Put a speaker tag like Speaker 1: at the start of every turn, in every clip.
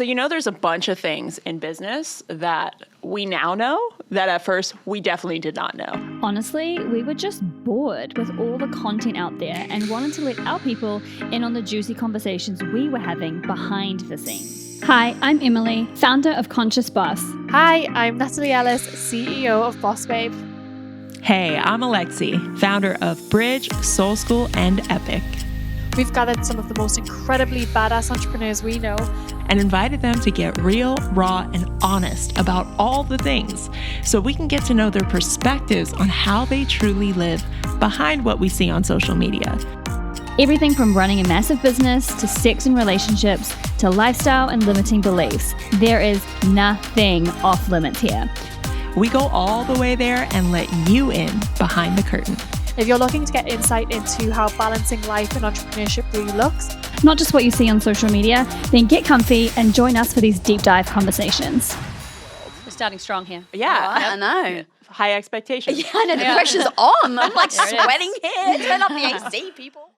Speaker 1: So, there's a bunch of things in business that we now know that at first we definitely did not know.
Speaker 2: Honestly, we were just bored with all the content out there and wanted to let our people in on the juicy conversations we were having behind the scenes. Hi, I'm Emily, founder of Conscious Boss.
Speaker 3: Hi, I'm Natalie Ellis, CEO of BossBabe.
Speaker 4: Hey, I'm Alexi, founder of Bridge, Soul School, and E.P.I.C.
Speaker 3: We've gathered some of the most incredibly badass entrepreneurs we know
Speaker 4: and invited them to get real, raw, and honest about all the things so we can get to know their perspectives on how they truly live behind what we see on social media.
Speaker 2: Everything from running a massive business to sex and relationships to lifestyle and limiting beliefs. There is nothing off limits here.
Speaker 4: We go all the way there and let you in behind the curtain.
Speaker 3: If you're looking to get insight into how balancing life and entrepreneurship really looks,
Speaker 2: not just what you see on social media, then get comfy and join us for these deep dive conversations. We're starting strong here.
Speaker 1: Yeah.
Speaker 5: I know.
Speaker 1: High expectations.
Speaker 5: Yeah, I know. The pressure's on. I'm like sweating here. Turn up the AC, people.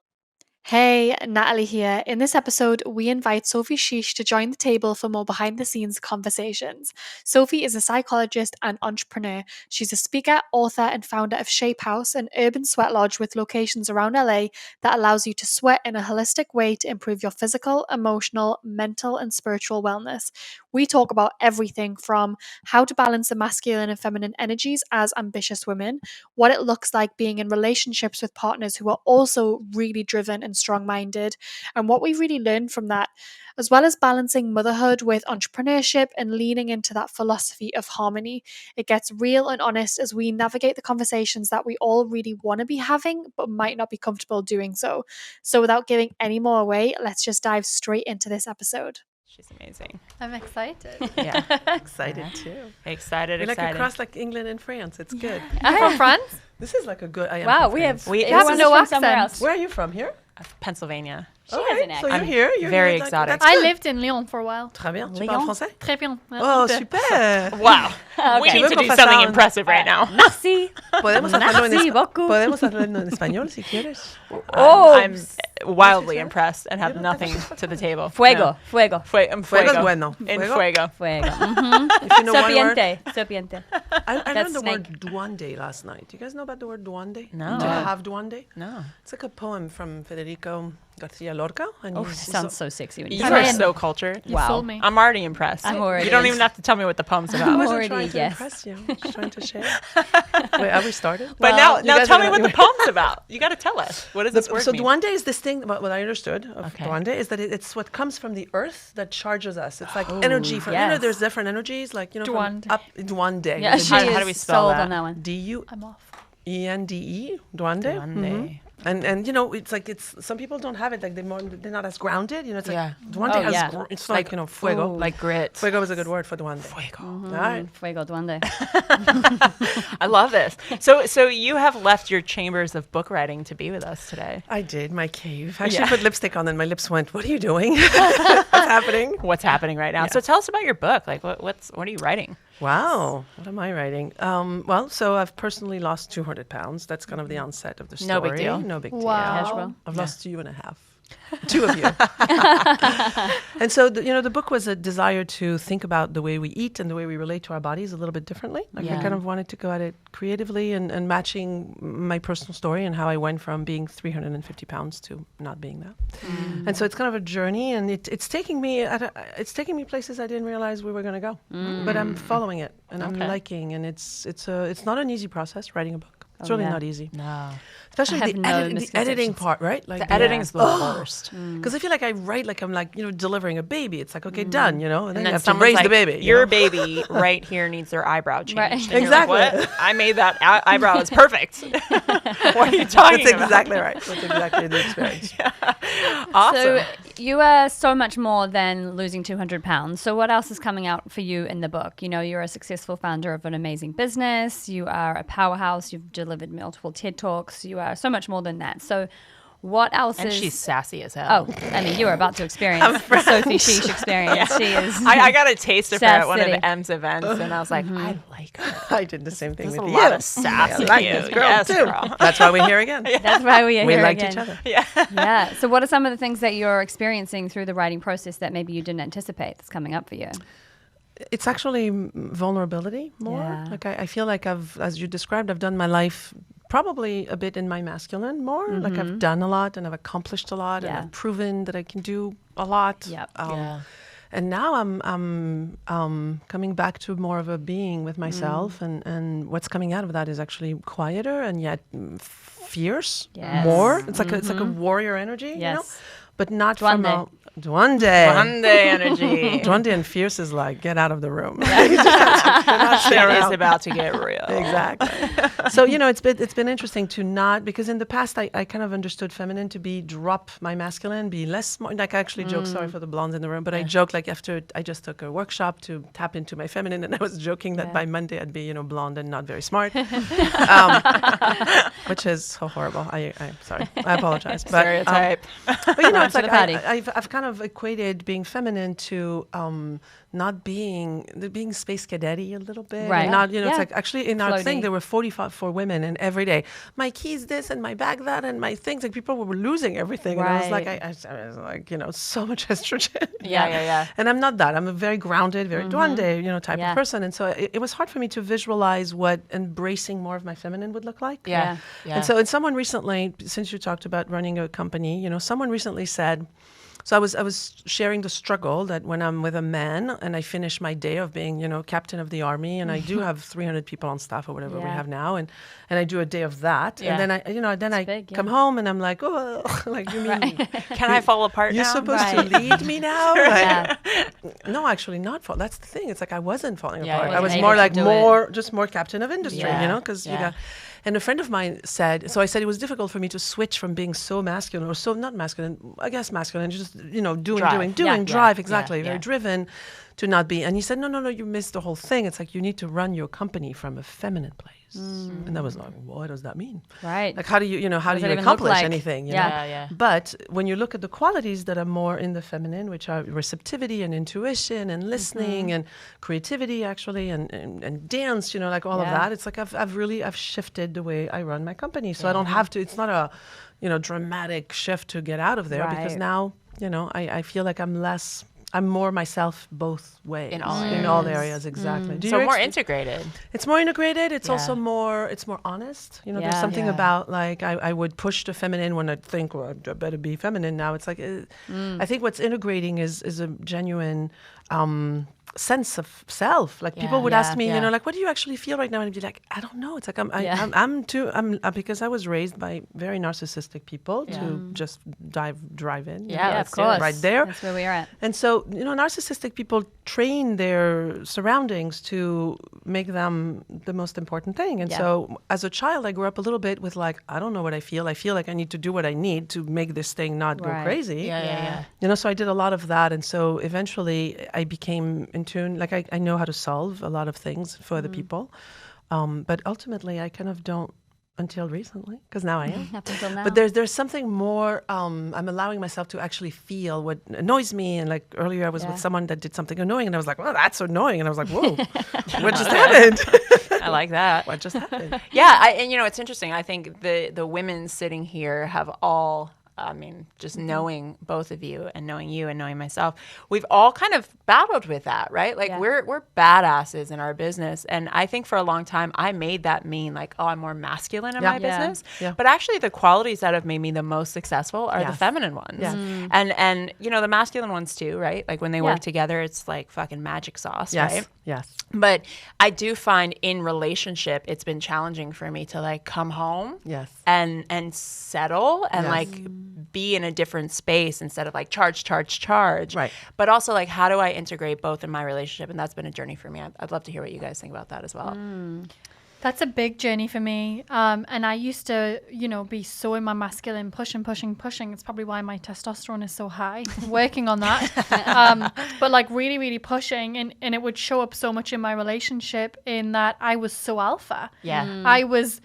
Speaker 3: Hey, Natalie here. In this episode, we invite Sophie Chiche to join the table for more behind-the-scenes conversations. Sophie is a psychologist and entrepreneur. She's a speaker, author, and founder of Shape House, an urban sweat lodge with locations around LA that allows you to sweat in a holistic way to improve your physical, emotional, mental, and spiritual wellness. We talk about everything from how to balance the masculine and feminine energies as ambitious women, what it looks like being in relationships with partners who are also really driven and strong-minded, and what we really learned from that, as well as balancing motherhood with entrepreneurship and leaning into that philosophy of harmony. It gets real and honest as we navigate the conversations that we all really want to be having, but might not be comfortable doing so. So without giving any more away, let's just dive straight into this episode.
Speaker 1: She's amazing.
Speaker 5: I'm excited.
Speaker 1: Yeah.
Speaker 6: Excited too.
Speaker 1: Excited.
Speaker 6: We're like across like England and France. It's good.
Speaker 3: From France?
Speaker 6: This is like a good. I am
Speaker 5: Wow,
Speaker 6: from
Speaker 5: we
Speaker 6: France.
Speaker 5: have
Speaker 1: everyone's
Speaker 5: no
Speaker 2: from
Speaker 5: accent.
Speaker 2: somewhere else.
Speaker 6: Where are you from? Here?
Speaker 1: Pennsylvania.
Speaker 2: She has an
Speaker 6: So
Speaker 2: accent.
Speaker 6: you're here. You're
Speaker 1: very
Speaker 6: here,
Speaker 1: exotic.
Speaker 6: That's
Speaker 3: I
Speaker 6: good.
Speaker 3: lived in Lyon for a while.
Speaker 6: Très bien. Tu
Speaker 1: Lyon?
Speaker 6: parles français?
Speaker 3: Très bien.
Speaker 6: Oh, super.
Speaker 1: Wow. We
Speaker 6: Tu
Speaker 1: need
Speaker 6: veux
Speaker 1: to
Speaker 6: qu'on
Speaker 1: do
Speaker 6: fasse
Speaker 1: something
Speaker 6: un-
Speaker 1: impressive right now.
Speaker 5: Merci.
Speaker 6: Podemos hacerlo en
Speaker 5: Merci beaucoup.
Speaker 6: Podemos hacerlo en español si quieres.
Speaker 5: Oh,
Speaker 1: I'm wildly impressed and have nothing to the table.
Speaker 5: Fuego,
Speaker 1: No.
Speaker 5: fuego,
Speaker 1: Fuego.
Speaker 6: Fuego es bueno.
Speaker 1: In
Speaker 6: Fuego.
Speaker 1: fuego.
Speaker 5: fuego.
Speaker 6: If you know one word.
Speaker 5: Serpiente.
Speaker 6: I
Speaker 5: That's
Speaker 6: learned the
Speaker 5: snake.
Speaker 6: word duende last night. Do you guys know about the word duende?
Speaker 1: No.
Speaker 6: To have duende?
Speaker 1: No.
Speaker 6: It's like a poem from Federico Garcia Lorca. And
Speaker 5: Oh,
Speaker 6: he's-
Speaker 5: sounds so sexy when you
Speaker 1: You
Speaker 5: say
Speaker 1: are
Speaker 5: it.
Speaker 1: so cultured.
Speaker 3: You
Speaker 5: Wow.
Speaker 3: fooled me.
Speaker 1: I'm already impressed.
Speaker 5: I'm already
Speaker 1: You don't
Speaker 5: in.
Speaker 1: even have to tell me what the poem's
Speaker 6: I
Speaker 1: about.
Speaker 6: wasn't
Speaker 5: already
Speaker 6: trying to
Speaker 5: yes.
Speaker 6: impress you. I'm just trying to share. Wait, are we started?
Speaker 1: But
Speaker 5: Well,
Speaker 1: now
Speaker 6: guys
Speaker 1: tell
Speaker 6: are
Speaker 1: me what
Speaker 6: gonna-
Speaker 1: the poem's about. You got to tell us. What does this word
Speaker 6: So
Speaker 1: mean?
Speaker 6: duende is this thing, what I understood of
Speaker 1: Okay.
Speaker 6: duende is that it's what comes from the earth that charges us. It's like energy from,
Speaker 5: yes.
Speaker 6: there's different energies, like, from
Speaker 3: Duende.
Speaker 6: up, duende.
Speaker 5: Yeah,
Speaker 6: with a
Speaker 5: she
Speaker 1: How-
Speaker 5: is
Speaker 1: how do we spell
Speaker 5: sold
Speaker 1: that?
Speaker 5: on that one.
Speaker 6: D-U-E-N-D-E,
Speaker 3: I'm off.
Speaker 6: duende.
Speaker 1: Duende.
Speaker 6: And it's like some people don't have it, like they're not as grounded. It's like
Speaker 1: Yeah.
Speaker 6: duende
Speaker 5: Oh,
Speaker 6: has
Speaker 5: yeah.
Speaker 6: it's like fuego.
Speaker 1: Like grit.
Speaker 6: Fuego is a good word for duende.
Speaker 1: Fuego.
Speaker 6: All right.
Speaker 5: Fuego duende.
Speaker 1: I love this. So you have left your chambers of book writing to be with us today.
Speaker 6: I did my cave. I actually put lipstick on and my lips went, what are you doing? What's happening?
Speaker 1: What's happening right now?
Speaker 6: Yeah.
Speaker 1: So tell us about your book. Like what are you writing?
Speaker 6: Wow. What am I writing? So I've personally lost 200 pounds. That's kind of the onset of the story.
Speaker 1: No big deal.
Speaker 6: No big deal.
Speaker 3: Wow.
Speaker 5: Casual.
Speaker 6: I've lost 2.5. Two of you. And so, the book was a desire to think about the way we eat and the way we relate to our bodies a little bit differently. Like I
Speaker 5: Yeah.
Speaker 6: kind of wanted to go at it creatively and matching my personal story and how I went from being 350 pounds to not being that. And so it's kind of a journey, and it's taking me places I didn't realize we were going to go. But I'm following it, and I'm
Speaker 1: Okay.
Speaker 6: liking, and it's not an easy process writing a book. It's really
Speaker 5: yeah.
Speaker 6: not easy.
Speaker 1: No.
Speaker 6: Especially
Speaker 5: I have
Speaker 6: the,
Speaker 5: no
Speaker 6: the editing
Speaker 5: misconceptions.
Speaker 6: part, right? Like
Speaker 1: The editing's the worst.
Speaker 6: because I feel like I write like I'm like delivering a baby. It's like okay, done, and then you have to
Speaker 1: someone's
Speaker 6: raise
Speaker 1: like,
Speaker 6: the baby.
Speaker 1: Your baby right here needs their eyebrow changed.
Speaker 5: Right.
Speaker 1: And you're
Speaker 6: Exactly.
Speaker 1: Like, what? I made that eyebrow is perfect. What are you talking
Speaker 6: That's
Speaker 1: about?
Speaker 6: exactly right. That's exactly the experience.
Speaker 1: Awesome.
Speaker 5: So you are so much more than losing 200 pounds. So what else is coming out for you in the book? You're a successful founder of an amazing business. You are a powerhouse. You've delivered multiple TED Talks. You are so much more than that. So What else
Speaker 1: And
Speaker 5: is...
Speaker 1: she's sassy as hell.
Speaker 5: Oh, I mean, you were about to experience the Sophie Chiche experience. She is...
Speaker 1: I got a taste of her at one of
Speaker 5: Sass
Speaker 1: M's events, and I was like, I like her.
Speaker 6: I did the same thing
Speaker 1: There's
Speaker 6: with
Speaker 1: a
Speaker 6: you.
Speaker 1: lot of sass
Speaker 6: I
Speaker 1: in
Speaker 6: like
Speaker 1: you.
Speaker 6: this girl
Speaker 1: Yes,
Speaker 6: too.
Speaker 1: girl.
Speaker 6: That's why we're here again.
Speaker 5: That's why we are
Speaker 6: We
Speaker 5: here
Speaker 6: liked
Speaker 5: again.
Speaker 6: each other.
Speaker 5: Yeah. So what are some of the things that you're experiencing through the writing process that maybe you didn't anticipate that's coming up for you?
Speaker 6: It's actually vulnerability more.
Speaker 5: Yeah.
Speaker 6: Like I feel like as you described, I've done my life probably a bit in my masculine more. Like I've done a lot and I've accomplished a lot and
Speaker 5: Yeah.
Speaker 6: I've proven that I can do a lot.
Speaker 5: Yep.
Speaker 6: And now I'm coming back to more of a being with myself, and what's coming out of that is actually quieter and yet fierce.
Speaker 5: Yes.
Speaker 6: More. It's like a warrior energy, you know,
Speaker 5: Yes.
Speaker 6: but not
Speaker 5: Duende.
Speaker 6: from a Duende.
Speaker 1: Monday energy.
Speaker 6: Duende and fierce is like get out of the room.
Speaker 1: Shit is about to get real.
Speaker 6: Exactly. So it's been interesting to not, because in the past I kind of understood feminine to be drop my masculine, be less like I actually joke, sorry for the blondes in the room, but I joke like after I just took a workshop to tap into my feminine, and I was joking that by Monday I'd be blonde and not very smart, which is so horrible. I'm sorry, I apologize. But,
Speaker 1: Stereotype.
Speaker 6: but it's
Speaker 5: to
Speaker 6: like
Speaker 5: the party.
Speaker 6: I've kind of equated being feminine to not being space cadetty a little bit.
Speaker 5: Right.
Speaker 6: And not,
Speaker 5: Yeah.
Speaker 6: it's like actually in our
Speaker 5: Floaty.
Speaker 6: thing there were 44 women, and every day my keys this and my bag that and my things, like people were losing everything, and I was like,
Speaker 5: Right.
Speaker 6: I was like, so much estrogen.
Speaker 1: Yeah.
Speaker 6: And I'm not that. I'm a very grounded, very duende, type
Speaker 5: Yeah.
Speaker 6: of person, and so it was hard for me to visualize what embracing more of my feminine would look like.
Speaker 1: Yeah.
Speaker 6: And so, someone recently, since you talked about running a company, someone recently said, so I was sharing the struggle that when I'm with a man and I finish my day of being, captain of the army, and I do have 300 people on staff or whatever we
Speaker 5: Yeah.
Speaker 6: have now, and I do a day of that,
Speaker 1: Yeah.
Speaker 6: and then I
Speaker 5: big, yeah.
Speaker 6: come home and I'm like, oh, like you mean
Speaker 1: Can I fall apart
Speaker 6: you're
Speaker 1: now?
Speaker 6: supposed to
Speaker 5: Right.
Speaker 6: lead me now? Like,
Speaker 5: Yeah.
Speaker 6: no, actually not fall. That's the thing. It's like I wasn't falling
Speaker 1: Yeah,
Speaker 6: apart.
Speaker 1: you
Speaker 6: I was
Speaker 1: wasn't
Speaker 6: more
Speaker 5: able to
Speaker 6: like
Speaker 5: do it.
Speaker 6: just more captain of industry,
Speaker 1: Yeah.
Speaker 6: because you
Speaker 1: Yeah.
Speaker 6: got. And a friend of mine said, so I said it was difficult for me to switch from being so masculine, or so not masculine, I guess masculine, just,
Speaker 1: Drive.
Speaker 6: doing,
Speaker 1: Yeah.
Speaker 6: drive,
Speaker 1: Yeah.
Speaker 6: exactly,
Speaker 1: Yeah.
Speaker 6: very driven, to not be. And he said, no, you missed the whole thing. It's like you need to run your company from a feminine place. And I was like, what does that mean?
Speaker 5: Right.
Speaker 6: Like, how do you
Speaker 5: does it even look
Speaker 6: accomplish
Speaker 5: like?
Speaker 6: anything?
Speaker 5: Yeah.
Speaker 1: Yeah.
Speaker 6: But when you look at the qualities that are more in the feminine, which are receptivity and intuition and listening and creativity, actually, and dance, like all of
Speaker 5: Yeah.
Speaker 6: that, it's like I've shifted the way I run my company. So I don't have to, it's not a, dramatic shift to get out of there, because
Speaker 5: Right.
Speaker 6: now, I feel like I'm more myself both ways.
Speaker 1: In all
Speaker 6: In all areas, exactly. Do
Speaker 1: So
Speaker 6: you
Speaker 1: more
Speaker 6: ex-
Speaker 1: integrated.
Speaker 6: It's more integrated. It's
Speaker 1: Yeah.
Speaker 6: also more honest. There's
Speaker 5: Yeah.
Speaker 6: something
Speaker 1: Yeah.
Speaker 6: about like I would push the feminine when I think, well, I better be feminine now. It's like I think what's integrating is a genuine sense of self. Like people
Speaker 1: Yeah.
Speaker 6: would ask me,
Speaker 1: Yeah.
Speaker 6: like, what do you actually feel right now? And I'd be like, I don't know. It's like
Speaker 5: Yeah.
Speaker 6: I'm because I was raised by very narcissistic people to just drive in.
Speaker 1: Yeah,
Speaker 5: of
Speaker 1: let's do it.
Speaker 5: course.
Speaker 6: Right there.
Speaker 5: That's where we are at.
Speaker 6: And so, narcissistic people train their surroundings to make them the most important thing. And
Speaker 5: Yeah.
Speaker 6: so, as a child, I grew up a little bit with like, I don't know what I feel. I feel like I need to do what I need to make this thing not go
Speaker 5: Right.
Speaker 6: crazy.
Speaker 1: Yeah.
Speaker 6: So I did a lot of that. And so eventually I became in tune. Like I know how to solve a lot of things for other people. But ultimately, I kind of don't until recently, because now I am.
Speaker 5: Up until now.
Speaker 6: But there's something more. I'm allowing myself to actually feel what annoys me. And like earlier, I was
Speaker 5: Yeah.
Speaker 6: with someone that did something annoying, and I was like, "Well, that's annoying." And I was like, "Whoa, what just happened?
Speaker 1: I like that.
Speaker 6: What just happened?"
Speaker 1: Yeah, and it's interesting. I think the women sitting here have all, just knowing both of you and knowing you and knowing myself, we've all kind of battled with that, right? Like
Speaker 5: Yeah.
Speaker 1: we're badasses in our business, and I think for a long time I made that mean like, oh, I'm more masculine in
Speaker 6: Yeah.
Speaker 1: my
Speaker 5: Yeah.
Speaker 1: business.
Speaker 6: Yeah.
Speaker 1: But actually, the qualities that have made me the most successful are the
Speaker 6: Yes.
Speaker 1: feminine ones,
Speaker 6: Yeah.
Speaker 1: and the masculine ones too, right? Like when they
Speaker 5: Yeah.
Speaker 1: work together, it's like fucking magic sauce,
Speaker 6: Yes.
Speaker 1: right?
Speaker 6: Yes.
Speaker 1: But I do find in relationship, it's been challenging for me to like come home
Speaker 6: Yes.
Speaker 1: and settle and
Speaker 6: Yes.
Speaker 1: like be in a different space instead of like charge.
Speaker 6: Right.
Speaker 1: But also like, how do I integrate both in my relationship? And that's been a journey for me. I'd love to hear what you guys think about that as well.
Speaker 3: That's a big journey for me. And I used to, be so in my masculine, pushing. It's probably why my testosterone is so high. Working on that. But like really, really pushing. And it would show up so much in my relationship in that I was so alpha.
Speaker 1: Yeah.
Speaker 3: I was,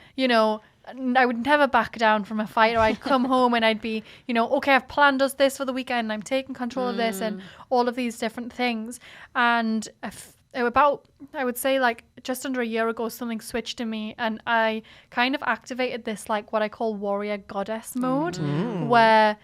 Speaker 3: I would never back down from a fight, or I'd come home and I'd be, you know, okay, I've planned us this for the weekend, I'm taking control of this and all of these different things. And about, I would say, like just under a year ago, something switched in me, and I kind of activated this, like what I call warrior goddess mode, where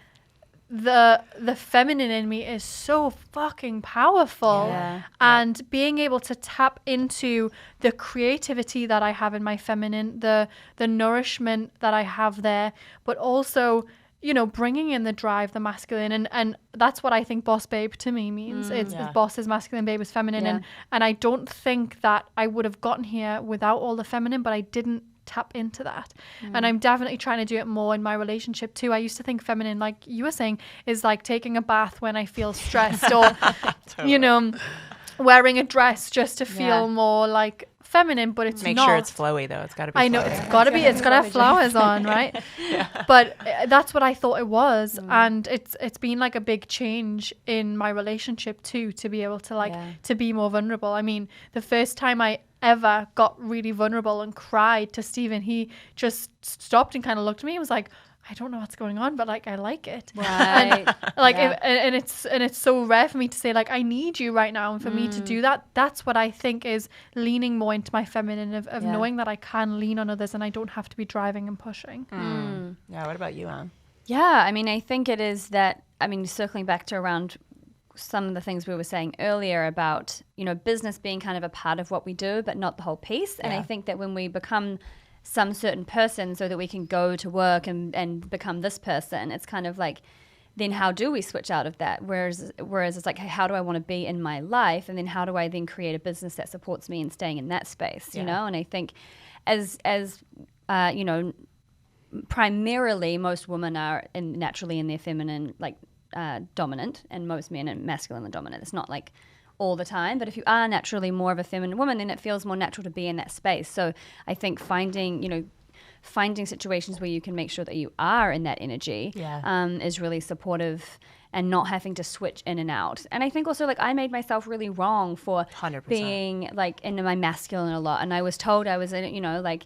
Speaker 3: the feminine in me is so fucking powerful, and being able to tap into the creativity that I have in my feminine, the nourishment that I have there, but also, you know, bringing in the drive, the masculine, and that's what I think boss babe to me means. It's boss is masculine, babe is feminine, and I don't think that I would have gotten here without all the feminine, but I didn't tap into that. And I'm definitely trying to do it more in my relationship too. I used to think feminine, like you were saying, is like taking a bath when I feel stressed, or totally. You know, wearing a dress just to feel more like feminine, but it's
Speaker 1: Make
Speaker 3: not.
Speaker 1: sure it's flowy though. It's got to be.
Speaker 3: I know it's got to be. It's got to have flowers on, right? But that's what I thought it was, and it's been like a big change in my relationship too, to be able to to be more vulnerable. I mean, the first time I ever got really vulnerable and cried to Stephen, he just stopped and kind of looked at me and was like, I don't know what's going on, but like I like it,
Speaker 5: right?
Speaker 3: And like and it's so rare for me to say like I need you right now, and for me to do that, that's what I think is leaning more into my feminine of knowing that I can lean on others and I don't have to be driving and pushing.
Speaker 1: Yeah. What about you, Anne?
Speaker 5: Yeah, I mean, I think it is that, I mean, circling back to around some of the things we were saying earlier about, you know, business being kind of a part of what we do, but not the whole piece. And I think that when we become some certain person so that we can go to work and become this person, it's kind of like, then how do we switch out of that? Whereas it's like, hey, how do I want to be in my life? And then how do I then create a business that supports me in staying in that space, you know? And I think as you know, primarily most women are naturally in their feminine, like dominant, and most men are masculine and dominant. It's not like all the time, but if you are naturally more of a feminine woman, then it feels more natural to be in that space. So I think finding situations where you can make sure that you are in that energy is really supportive, and not having to switch in and out. And I think also, like, I made myself really wrong for
Speaker 1: 100%.
Speaker 5: being like into my masculine a lot, and I was told I was in, you know, like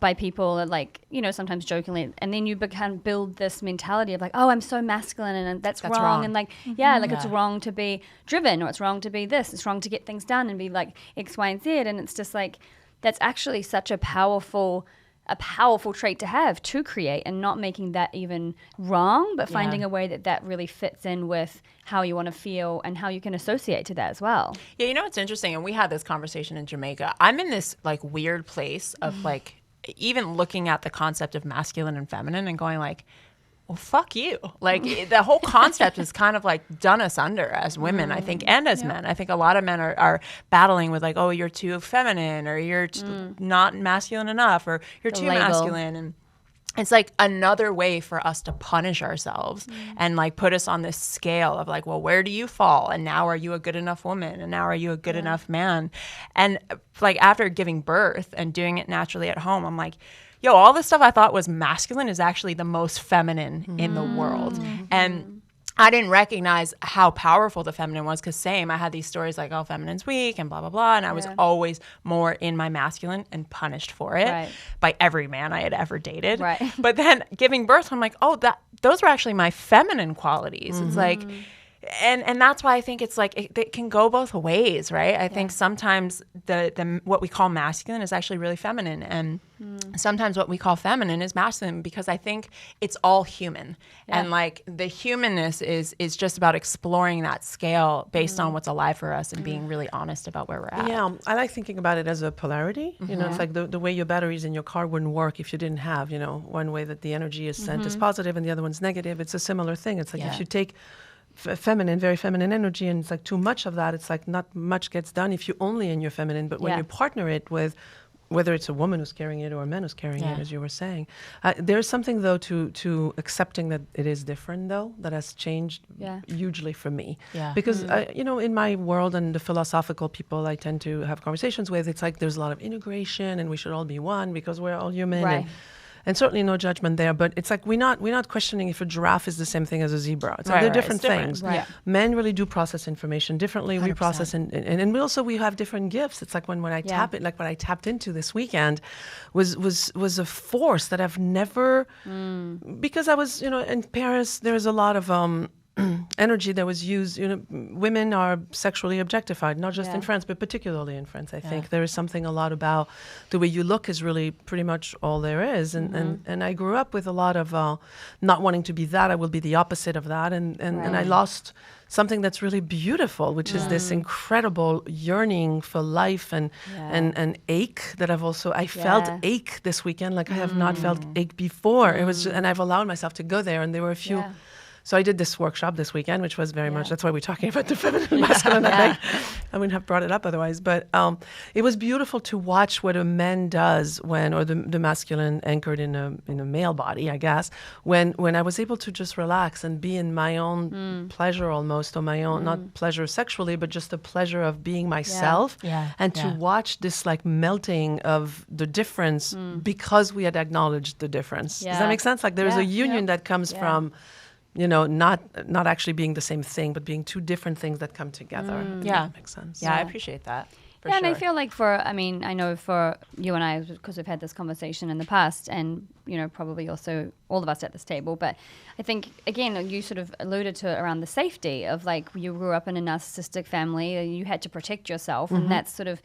Speaker 5: by people, like, you know, sometimes jokingly, and then you build this mentality of like, oh, I'm so masculine and that's wrong. And like, it's wrong to be driven, or it's wrong to be this, it's wrong to get things done and be like X, Y, and Z. And it's just like, that's actually such a powerful trait to have, to create, and not making that even wrong, but finding a way that really fits in with how you want to feel and how you can associate to that as well.
Speaker 1: Yeah, you know what's interesting, and we had this conversation in Jamaica. I'm in this like weird place of like even looking at the concept of masculine and feminine and going like, well, fuck you. Like the whole concept is kind of like done us under as women, I think, and as men. I think a lot of men are battling with like, oh, you're too feminine, or you're not masculine enough, or you're too masculine. And it's like another way for us to punish ourselves and like put us on this scale of like, well, where do you fall? And now are you a good enough woman? And now are you a good enough man? And like after giving birth and doing it naturally at home, I'm like, yo, all this stuff I thought was masculine is actually the most feminine in the world. And I didn't recognize how powerful the feminine was, because I had these stories like, oh, feminine's weak and blah, blah, blah. And I was always more in my masculine and punished for it by every man I had ever dated. But then giving birth, I'm like, oh, those were actually my feminine qualities. It's like, and that's why I think it's like it can go both ways, right? I think sometimes the what we call masculine is actually really feminine, and sometimes what we call feminine is masculine, because I think it's all human, and like the humanness is just about exploring that scale based on what's alive for us and being really honest about where we're at.
Speaker 6: Yeah, I like thinking about it as a polarity. You know, it's like the way your batteries in your car wouldn't work if you didn't have, you know, one way that the energy is sent is positive and the other one's negative. It's a similar thing. It's like if you take feminine, very feminine energy, and it's like too much of that, it's like not much gets done if you're only in your feminine. But when you partner it with, whether it's a woman who's carrying it or a man who's carrying it, as you were saying, there's something though to accepting that it is different, though, that has changed hugely for me. Because you know, in my world and the philosophical people I tend to have conversations with, it's like there's a lot of integration and we should all be one because we're all human. and certainly no judgment there. But it's like we're not questioning if a giraffe is the same thing as a zebra. It's like they're different things.
Speaker 1: Right.
Speaker 6: Men really do process information differently. 100%. We process and we have different gifts. It's like when I tap it, like what I tapped into this weekend was a force that I've never because I was in Paris. There was a lot of energy that was used. Women are sexually objectified, not just in France, but particularly in France. I think there is something a lot about the way you look is really pretty much all there is. And I grew up with a lot of not wanting to be that. I will be the opposite of that. And I lost something that's really beautiful, which is this incredible yearning for life and ache that I felt ache this weekend like I have not felt ache before. It was and I've allowed myself to go there, and there were a few. So I did this workshop this weekend, which was very much, that's why we're talking about the feminine and masculine, I think. I wouldn't have brought it up otherwise. But it was beautiful to watch what a man does or the masculine anchored in a male body, I guess, when I was able to just relax and be in my own pleasure almost, or my own, not pleasure sexually, but just the pleasure of being myself. And to watch this like melting of the difference because we had acknowledged the difference. Does that make sense? Like there's a union that comes from not actually being the same thing, but being two different things that come together. That makes sense.
Speaker 1: Yeah, I appreciate that.
Speaker 5: Yeah, and I feel like I know for you and I, because we've had this conversation in the past, and probably also all of us at this table, but I think, again, you sort of alluded to around the safety of like you grew up in a narcissistic family, you had to protect yourself, and that's sort of,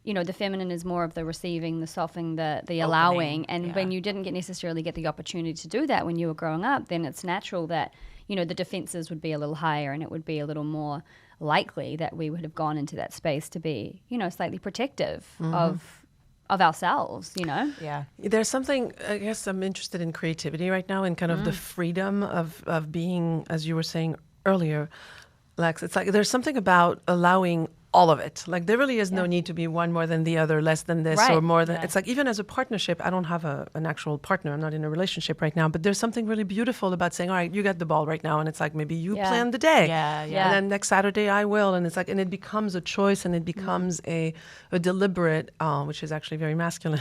Speaker 5: the feminine is more of the receiving, the softening, the allowing. And when you didn't necessarily get the opportunity to do that when you were growing up, then it's natural that, the defenses would be a little higher, and it would be a little more likely that we would have gone into that space to be, slightly protective of ourselves,
Speaker 1: Yeah.
Speaker 6: There's something, I guess I'm interested in creativity right now, and kind of the freedom of being, as you were saying earlier, Lex, it's like there's something about allowing all of it. Like there really is no need to be one more than the other, less than this or more than. It's like even as a partnership, I don't have an actual partner. I'm not in a relationship right now, but there's something really beautiful about saying, all right, you get the ball right now, and it's like maybe you plan the day, and then next Saturday I will, and it's like, and it becomes a choice, and it becomes a deliberate, which is actually very masculine,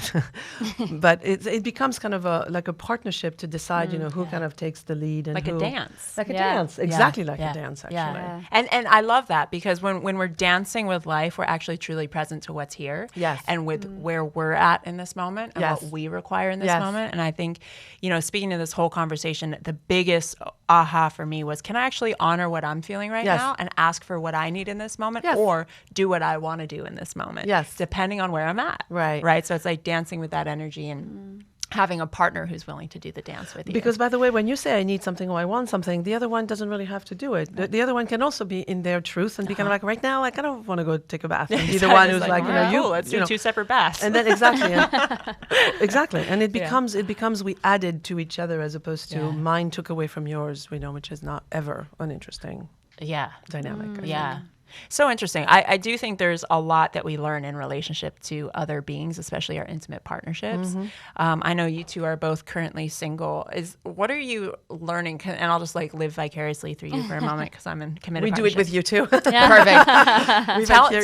Speaker 6: but it becomes kind of like a partnership to decide, who kind of takes the lead, and
Speaker 1: like a dance,
Speaker 6: like a dance, exactly like a dance, actually.
Speaker 1: And I love that, because when we're dancing with life, we're actually truly present to what's here, and with where we're at in this moment, and what we require in this moment. And I think, speaking to this whole conversation, the biggest aha for me was, can I actually honor what I'm feeling right now and ask for what I need in this moment, or do what I want to do in this moment, depending on where I'm at. Right. So it's like dancing with that energy and having a partner who's willing to do the dance with you.
Speaker 6: Because, by the way, when you say I need something or I want something, the other one doesn't really have to do it. The other one can also be in their truth and be kind of like, right now, I kind of want to go take a bath. And be the one who's like,
Speaker 1: let's do two separate baths.
Speaker 6: And then exactly. And it becomes we added to each other as opposed to mine took away from yours, which is not ever an interesting dynamic.
Speaker 1: So interesting. I do think there's a lot that we learn in relationship to other beings, especially our intimate partnerships. I know you two are both currently single. What are you learning? And I'll just like live vicariously through you for a moment, because I'm in committed
Speaker 6: partnerships. We do it with you too.
Speaker 1: Perfect.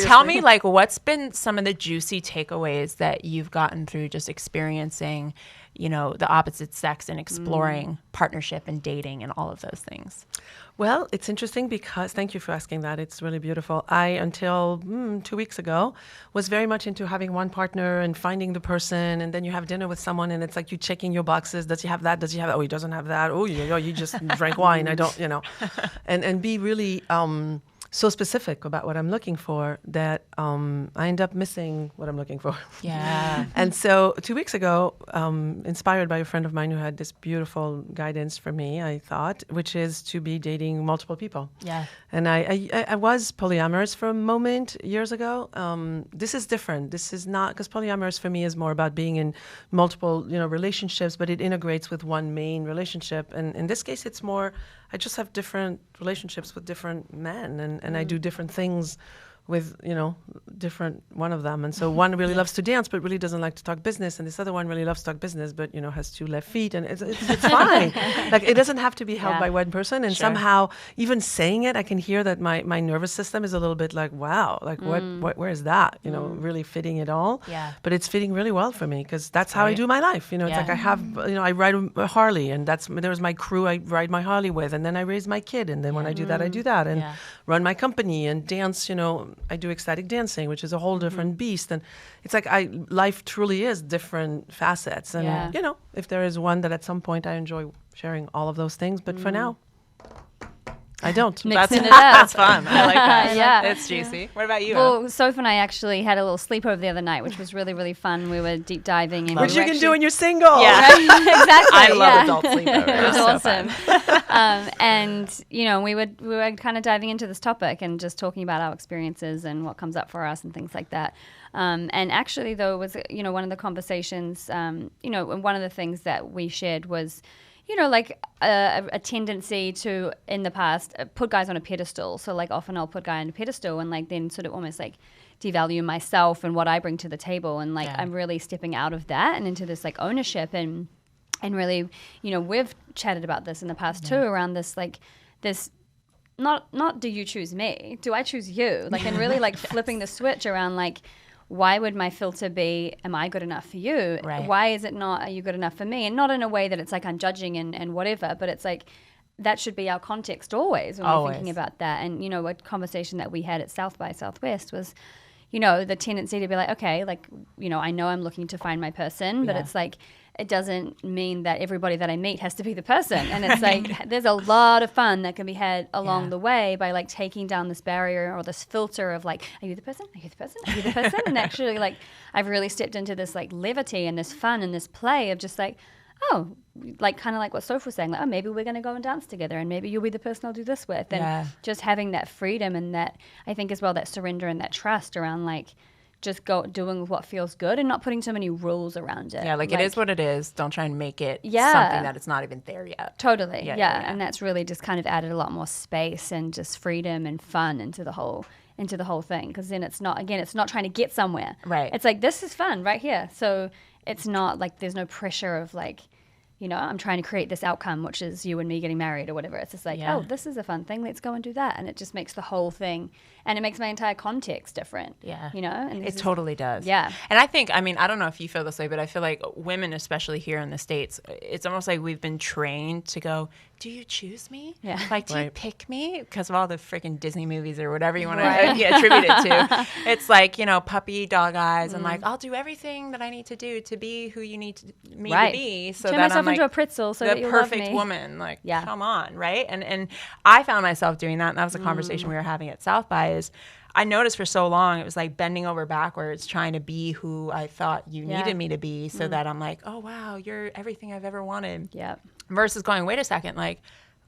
Speaker 1: Tell me, like, what's been some of the juicy takeaways that you've gotten through just experiencing, the opposite sex and exploring partnership and dating and all of those things?
Speaker 6: Well, it's interesting because, thank you for asking that. It's really beautiful. I, until 2 weeks ago, was very much into having one partner and finding the person, and then you have dinner with someone, and it's like you checking your boxes. Does he have that? Does he have that? Oh, he doesn't have that. Oh, you just drank wine. I don't, and be really so specific about what I'm looking for that I end up missing what I'm looking for.
Speaker 1: Yeah.
Speaker 6: And so 2 weeks ago, inspired by a friend of mine who had this beautiful guidance for me, I thought, which is to be dating multiple people.
Speaker 1: Yeah.
Speaker 6: And I was polyamorous for a moment years ago. This is different. This is not, because polyamorous for me is more about being in multiple, relationships, but it integrates with one main relationship. And in this case, it's more, I just have different relationships with different men, and I do different things with, different one of them. And so one really loves to dance, but really doesn't like to talk business. And this other one really loves to talk business, but, has 2 left feet. And it's fine. Like, it doesn't have to be held by one person. And somehow, even saying it, I can hear that my nervous system is a little bit like, wow, like where is that? Really fitting it all.
Speaker 1: Yeah.
Speaker 6: But it's fitting really well for me because that's how I do my life. It's like I have, I ride a Harley, and there's my crew I ride my Harley with. And then I raise my kid. And then when I do that, I do that. And run my company and dance, I do ecstatic dancing, which is a whole different beast. And it's like life truly is different facets. And, if there is one that at some point I enjoy sharing all of those things. But for now, I don't.
Speaker 1: That's fun. I like that.
Speaker 5: Yeah.
Speaker 1: It's juicy. What about you?
Speaker 5: Well, Soph and I actually had a little sleepover the other night, which was really, really fun. We were deep diving.
Speaker 6: Which you can do when you're single.
Speaker 1: Yeah.
Speaker 5: Exactly.
Speaker 1: I love adult sleepovers.
Speaker 5: It was
Speaker 1: So
Speaker 5: awesome.
Speaker 1: fun.
Speaker 5: And, we were kind of diving into this topic and just talking about our experiences and what comes up for us and things like that. And actually, though, was, one of the conversations, and one of the things that we shared was, like a tendency to, in the past, put guys on a pedestal. So, like, often I'll put guy on a pedestal and, like, then sort of almost, like, devalue myself and what I bring to the table. And, like, I'm really stepping out of that and into this, like, ownership and really, we've chatted about this in the past, too, around this, like, this not do you choose me? Do I choose you? Like, and really, like, flipping the switch around, like, why would my filter be, am I good enough for you?
Speaker 1: Right.
Speaker 5: Why is it not, are you good enough for me? And not in a way that it's like I'm judging and whatever, but it's like that should be our context always when we're thinking about that. And, a conversation that we had at South by Southwest was, the tendency to be like, okay, like, I know I'm looking to find my person, but it's like, it doesn't mean that everybody that I meet has to be the person. And it's like, there's a lot of fun that can be had along the way by like taking down this barrier or this filter of like, are you the person? Are you the person? Are you the person? And actually, like, I've really stepped into this like levity and this fun and this play of just like, oh, like kind of like what Soph was saying, like, oh, maybe we're going to go and dance together and maybe you'll be the person I'll do this with. And just having that freedom and that, I think as well, that surrender and that trust around like, just doing what feels good and not putting so many rules around it.
Speaker 1: Yeah, like it is what it is. Don't try and make it something that it's not even there yet.
Speaker 5: Totally. Yeah. And that's really just kind of added a lot more space and just freedom and fun into the whole thing. Because then it's not trying to get somewhere.
Speaker 1: Right.
Speaker 5: It's like, this is fun right here. So it's not like there's no pressure of like, I'm trying to create this outcome, which is you and me getting married or whatever. It's just like, oh, this is a fun thing. Let's go and do that. And it just makes the whole thing, and it makes my entire context different. Yeah. And
Speaker 1: it totally does.
Speaker 5: Yeah.
Speaker 1: And I think, I don't know if you feel this way, but I feel like women, especially here in the States, it's almost like we've been trained to go, do you choose me?
Speaker 5: Yeah.
Speaker 1: Like, do you pick me? Because of all the freaking Disney movies or whatever you want to attribute it to. It's like, puppy dog eyes and like, I'll do everything that I need to do to be who you need me to be. So
Speaker 5: turn
Speaker 1: that
Speaker 5: myself
Speaker 1: I'm
Speaker 5: into a pretzel so
Speaker 1: the
Speaker 5: that you'll
Speaker 1: perfect
Speaker 5: love me.
Speaker 1: woman. Like, come on, right? And I found myself doing that. And that was a conversation we were having at South by is I noticed for so long it was like bending over backwards trying to be who I thought you needed me to be so that I'm like, oh, wow, you're everything I've ever wanted.
Speaker 5: Yeah.
Speaker 1: Versus going, wait a second, like,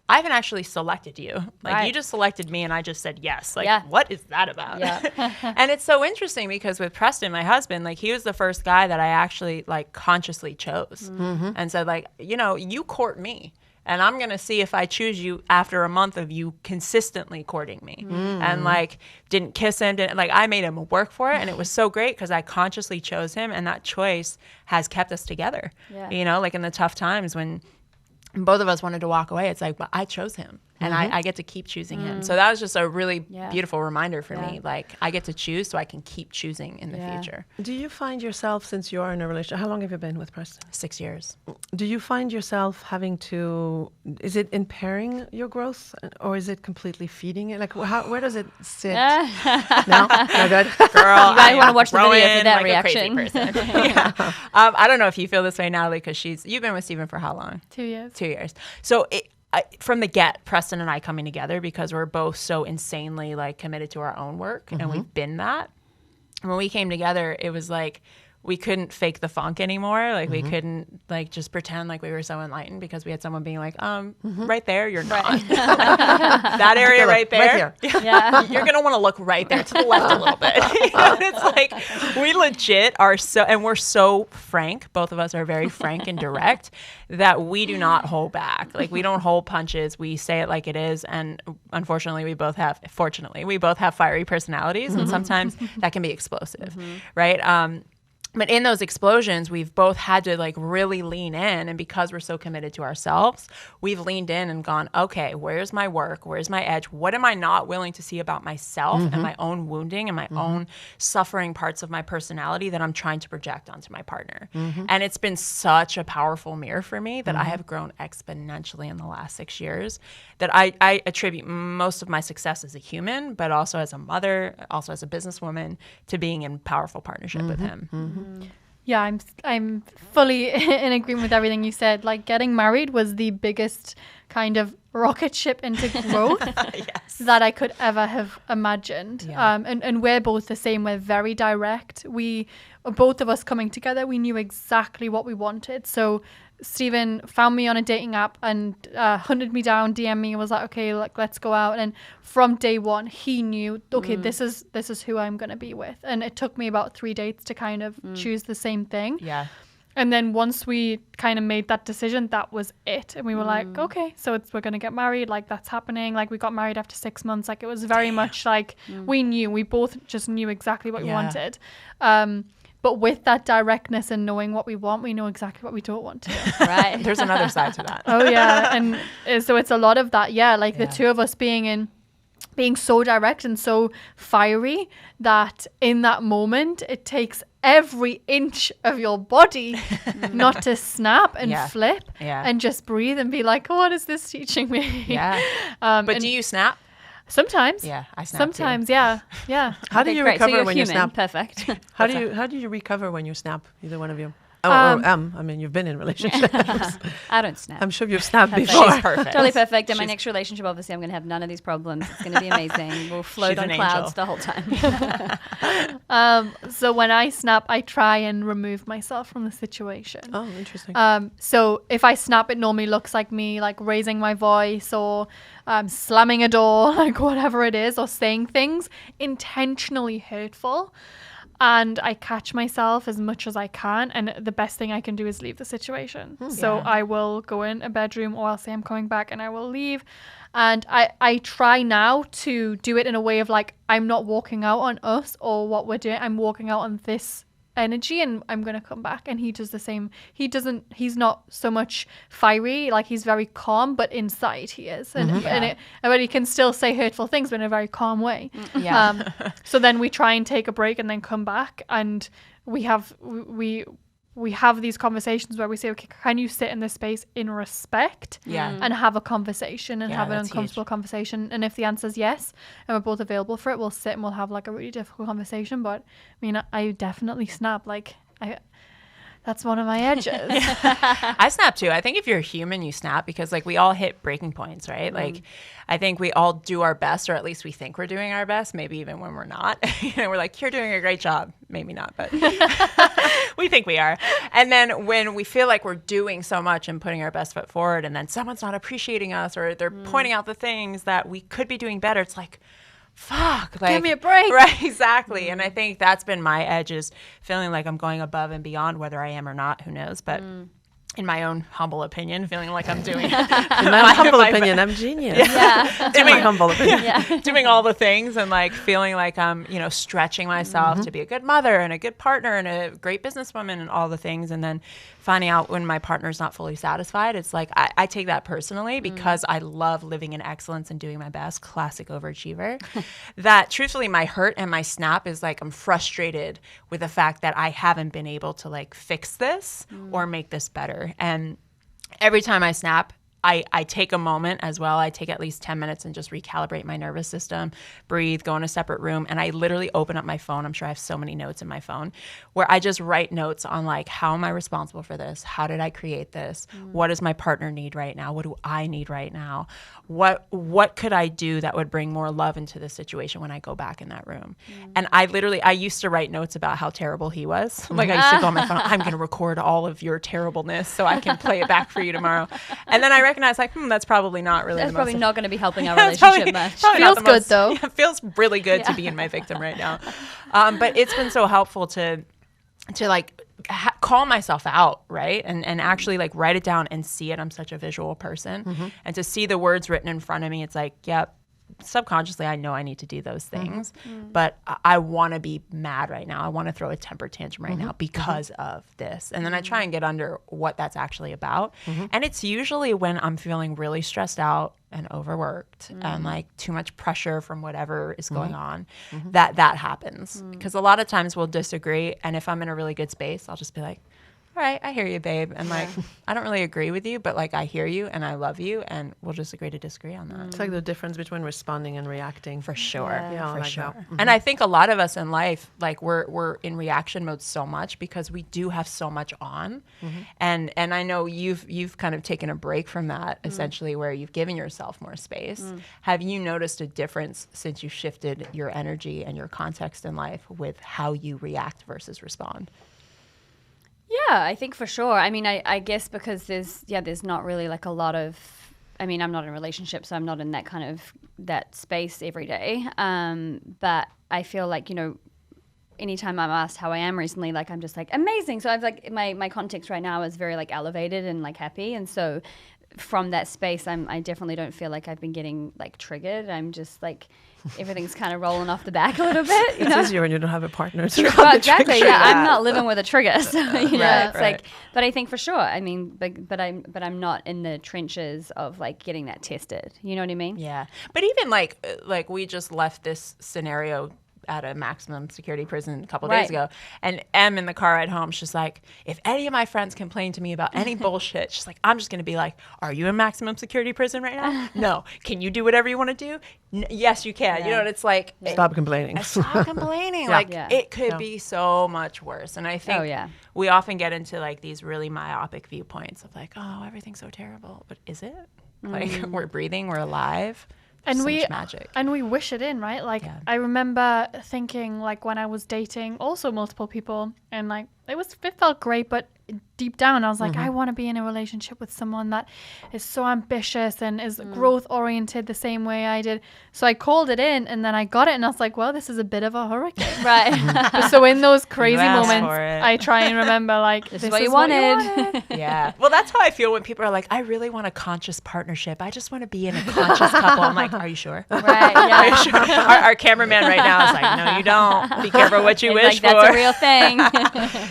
Speaker 1: I haven't actually selected you. Like, you just selected me and I just said yes. Like, what is that about?
Speaker 5: Yeah.
Speaker 1: And it's so interesting because with Preston, my husband, like, he was the first guy that I actually, like, consciously chose and said, like, you court me. And I'm going to see if I choose you after a month of you consistently courting me. And, like, didn't kiss him. I made him work for it. And it was so great because I consciously chose him. And that choice has kept us together. Yeah. Like, in the tough times when both of us wanted to walk away, it's like, well, I chose him. And I get to keep choosing him. So that was just a really beautiful reminder for me. Like, I get to choose so I can keep choosing in the future.
Speaker 6: Do you find yourself, since you are in a relationship, how long have you been with Preston?
Speaker 1: 6 years.
Speaker 6: Do you find yourself having to, is it impairing your growth or is it completely feeding it? Like, where does it sit? No? No good?
Speaker 1: Girl,
Speaker 5: you might want to watch the video for that
Speaker 1: like
Speaker 5: reaction.
Speaker 1: A crazy person. I don't know if you feel this way, Natalie, because you've been with Steven for how long?
Speaker 3: 2 years.
Speaker 1: 2 years. So from the get, Preston and I coming together because we're both so insanely like committed to our own work and we've been that. When we came together, it was like we couldn't fake the funk anymore. Like we couldn't like just pretend like we were so enlightened because we had someone being like, right there, you're not. That area right there.
Speaker 5: Yeah.
Speaker 1: You're going to want to look right there to the left a little bit. It's like we legit are so, and we're so frank. Both of us are very frank and direct that we do not hold back. Like we don't hold punches. We say it like it is. And unfortunately, we both have fiery personalities. And sometimes that can be explosive, right? But in those explosions, we've both had to like really lean in. And because we're so committed to ourselves, we've leaned in and gone, okay, where's my work? Where's my edge? What am I not willing to see about myself and my own wounding and my own suffering parts of my personality that I'm trying to project onto my partner? And it's been such a powerful mirror for me that I have grown exponentially in the last 6 years, that I attribute most of my success as a human, but also as a mother, also as a businesswoman, to being in powerful partnership with him.
Speaker 3: Yeah, I'm fully in agreement with everything you said. Like getting married was the biggest kind of rocket ship into growth that I could ever have imagined. And we're both the same. We're very direct. Both of us coming together, we knew exactly what we wanted. So Stephen found me on a dating app and hunted me down, DM'd me, and was like, okay, like, let's go out. And from day one, he knew, okay, this is who I'm going to be with. And it took me about 3 dates to kind of choose the same thing.
Speaker 1: Yeah.
Speaker 3: And then once we kind of made that decision, that was it. And we were like, okay, so we're going to get married. Like that's happening. Like we got married after 6 months. Like it was very much like we both just knew exactly what we wanted. But with that directness and knowing what we want, we know exactly what we don't want to.
Speaker 1: Right. There's another side to that.
Speaker 3: Oh, yeah. And so it's a lot of that. Yeah. Like the two of us being so direct and so fiery that in that moment, it takes every inch of your body not to snap and flip and just breathe and be like, oh, what is this teaching me?
Speaker 1: Yeah. But do you snap?
Speaker 3: Sometimes.
Speaker 1: Yeah, I snap
Speaker 3: Sometimes,
Speaker 1: too.
Speaker 3: yeah.
Speaker 6: How do you recover when you snap?
Speaker 5: Perfect.
Speaker 6: How do you recover when you snap? Either one of you. I mean, you've been in relationships.
Speaker 5: I don't snap.
Speaker 6: I'm sure you've snapped before.
Speaker 1: She's perfect.
Speaker 5: Totally perfect. In my next relationship, obviously, I'm going to have none of these problems. It's going to be amazing. We'll float on clouds the whole time.
Speaker 3: So when I snap, I try and remove myself from the situation.
Speaker 6: Oh, interesting.
Speaker 3: So if I snap, it normally looks like me like raising my voice or slamming a door, like whatever it is, or saying things intentionally hurtful. And I catch myself as much as I can. And the best thing I can do is leave the situation. So I will go in a bedroom, or I'll say I'm coming back, and I will leave. And I try now to do it in a way of like, I'm not walking out on us or what we're doing. I'm walking out on this energy, and I'm going to come back. And he does the same. He's not so much fiery, like he's very calm, but inside he is. But he can still say hurtful things, but in a very calm way. So then we try and take a break and then come back, and we have these conversations where we say, okay, can you sit in this space in respect and have a conversation and have an uncomfortable conversation? And if the answer is yes, and we're both available for it, we'll sit and we'll have like a really difficult conversation. But I mean, I definitely snap. Like that's one of my edges.
Speaker 1: I snap too. I think if you're human, you snap because like we all hit breaking points, right? Like I think we all do our best, or at least we think we're doing our best, maybe even when we're not. We're like, you're doing a great job. Maybe not, but we think we are. And then when we feel like we're doing so much and putting our best foot forward, and then someone's not appreciating us, or they're pointing out the things that we could be doing better, it's like, fuck, like,
Speaker 3: give me a break.
Speaker 1: Right, exactly. And I think that's been my edge, is feeling like I'm going above and beyond, whether I am or not, who knows. But in my own humble opinion, feeling like I'm doing
Speaker 6: in my humble opinion, I'm genius. In my humble opinion.
Speaker 1: Doing all the things and like feeling like I'm, stretching myself to be a good mother and a good partner and a great businesswoman and all the things. And then finding out when my partner's not fully satisfied, it's like I take that personally because I love living in excellence and doing my best. Classic overachiever. That truthfully, my hurt and my snap is like I'm frustrated with the fact that I haven't been able to like fix this or make this better. And every time I snap, I take a moment as well. I take at least 10 minutes and just recalibrate my nervous system, breathe, go in a separate room. And I literally open up my phone. I'm sure I have so many notes in my phone where I just write notes on like, how am I responsible for this? How did I create this? What does my partner need right now? What do I need right now? What could I do that would bring more love into this situation when I go back in that room? And I used to write notes about how terrible he was. Like I used to go on my phone, I'm going to record all of your terribleness so I can play it back for you tomorrow. And then I recognized like, that's probably not really
Speaker 5: That's
Speaker 1: the
Speaker 5: probably
Speaker 1: most
Speaker 5: not going to be helping our relationship much.
Speaker 3: Feels good though.
Speaker 1: Yeah, it feels really good to be in my victim right now. But it's been so helpful to like call myself out, right? And actually like write it down and see it. I'm such a visual person. And to see the words written in front of me, it's like, yep, subconsciously I know I need to do those things, but I want to be mad right now. I want to throw a temper tantrum right now because of this. And then I try and get under what that's actually about. And it's usually when I'm feeling really stressed out and overworked and like too much pressure from whatever is going on, that happens. Because a lot of times we'll disagree, and if I'm in a really good space, I'll just be like, all right, I hear you, babe. And like, I don't really agree with you, but like I hear you and I love you, and we'll just agree to disagree on that.
Speaker 6: It's like the difference between responding and reacting.
Speaker 1: For sure.
Speaker 6: Yeah,
Speaker 1: for
Speaker 6: like
Speaker 1: sure.
Speaker 6: that.
Speaker 1: And I think a lot of us in life, like we're in reaction mode so much because we do have so much on. And I know you've kind of taken a break from that, essentially, where you've given yourself more space. Have you noticed a difference since you shifted your energy and your context in life with how you react versus respond?
Speaker 5: Yeah, I think for sure. I mean, I guess because there's not really like a lot of, I mean, I'm not in a relationship, so I'm not in that kind of, that space every day. But I feel like, you know, anytime I'm asked how I am recently, like I'm just like, amazing. So I've like, my context right now is very like elevated and like happy. And so from that space, I definitely don't feel like I've been getting like triggered. I'm just like, everything's kind of rolling off the back a little bit. You know?
Speaker 6: It's easier when you don't have a partner.
Speaker 5: Well, exactly. Yeah, I'm not living with a trigger, so you know,
Speaker 1: Right,
Speaker 5: it's
Speaker 1: right.
Speaker 5: like. But I think for sure. I mean, but I'm not in the trenches of like getting that tested. You know what I mean?
Speaker 1: Yeah. But even like we just left this scenario at a maximum security prison a couple days ago, and Em in the car ride home, she's like, if any of my friends complain to me about any bullshit, she's like, I'm just gonna be like, are you in maximum security prison right now? No. Can you do whatever you want to do? Yes, you can. You know, and it's like,
Speaker 6: Stop complaining.
Speaker 1: stop complaining. It could be so much worse. And I think we often get into like these really myopic viewpoints of like, oh, everything's so terrible, but is it? Like we're breathing, we're alive.
Speaker 3: And
Speaker 1: so
Speaker 3: we
Speaker 1: much magic.
Speaker 3: And we wish it in, right? Like I remember thinking, like when I was dating also multiple people, and like it felt great, but deep down I was like, I want to be in a relationship with someone that is so ambitious and is growth oriented the same way I did. So I called it in, and then I got it, and I was like, well, this is a bit of a hurricane,
Speaker 5: Right.
Speaker 3: So in those crazy
Speaker 1: asked
Speaker 3: moments,
Speaker 1: for it.
Speaker 3: I try and remember like
Speaker 5: This is what you wanted.
Speaker 1: Yeah. Well, that's how I feel when people are like, I really want a conscious partnership. I just want to be in a conscious couple. I'm like, are you sure?
Speaker 5: Right.
Speaker 1: Are you
Speaker 5: Yeah.
Speaker 1: sure? Our cameraman right now is like, no, you don't. Be careful what you wish
Speaker 5: Like
Speaker 1: for.
Speaker 5: that's a real thing.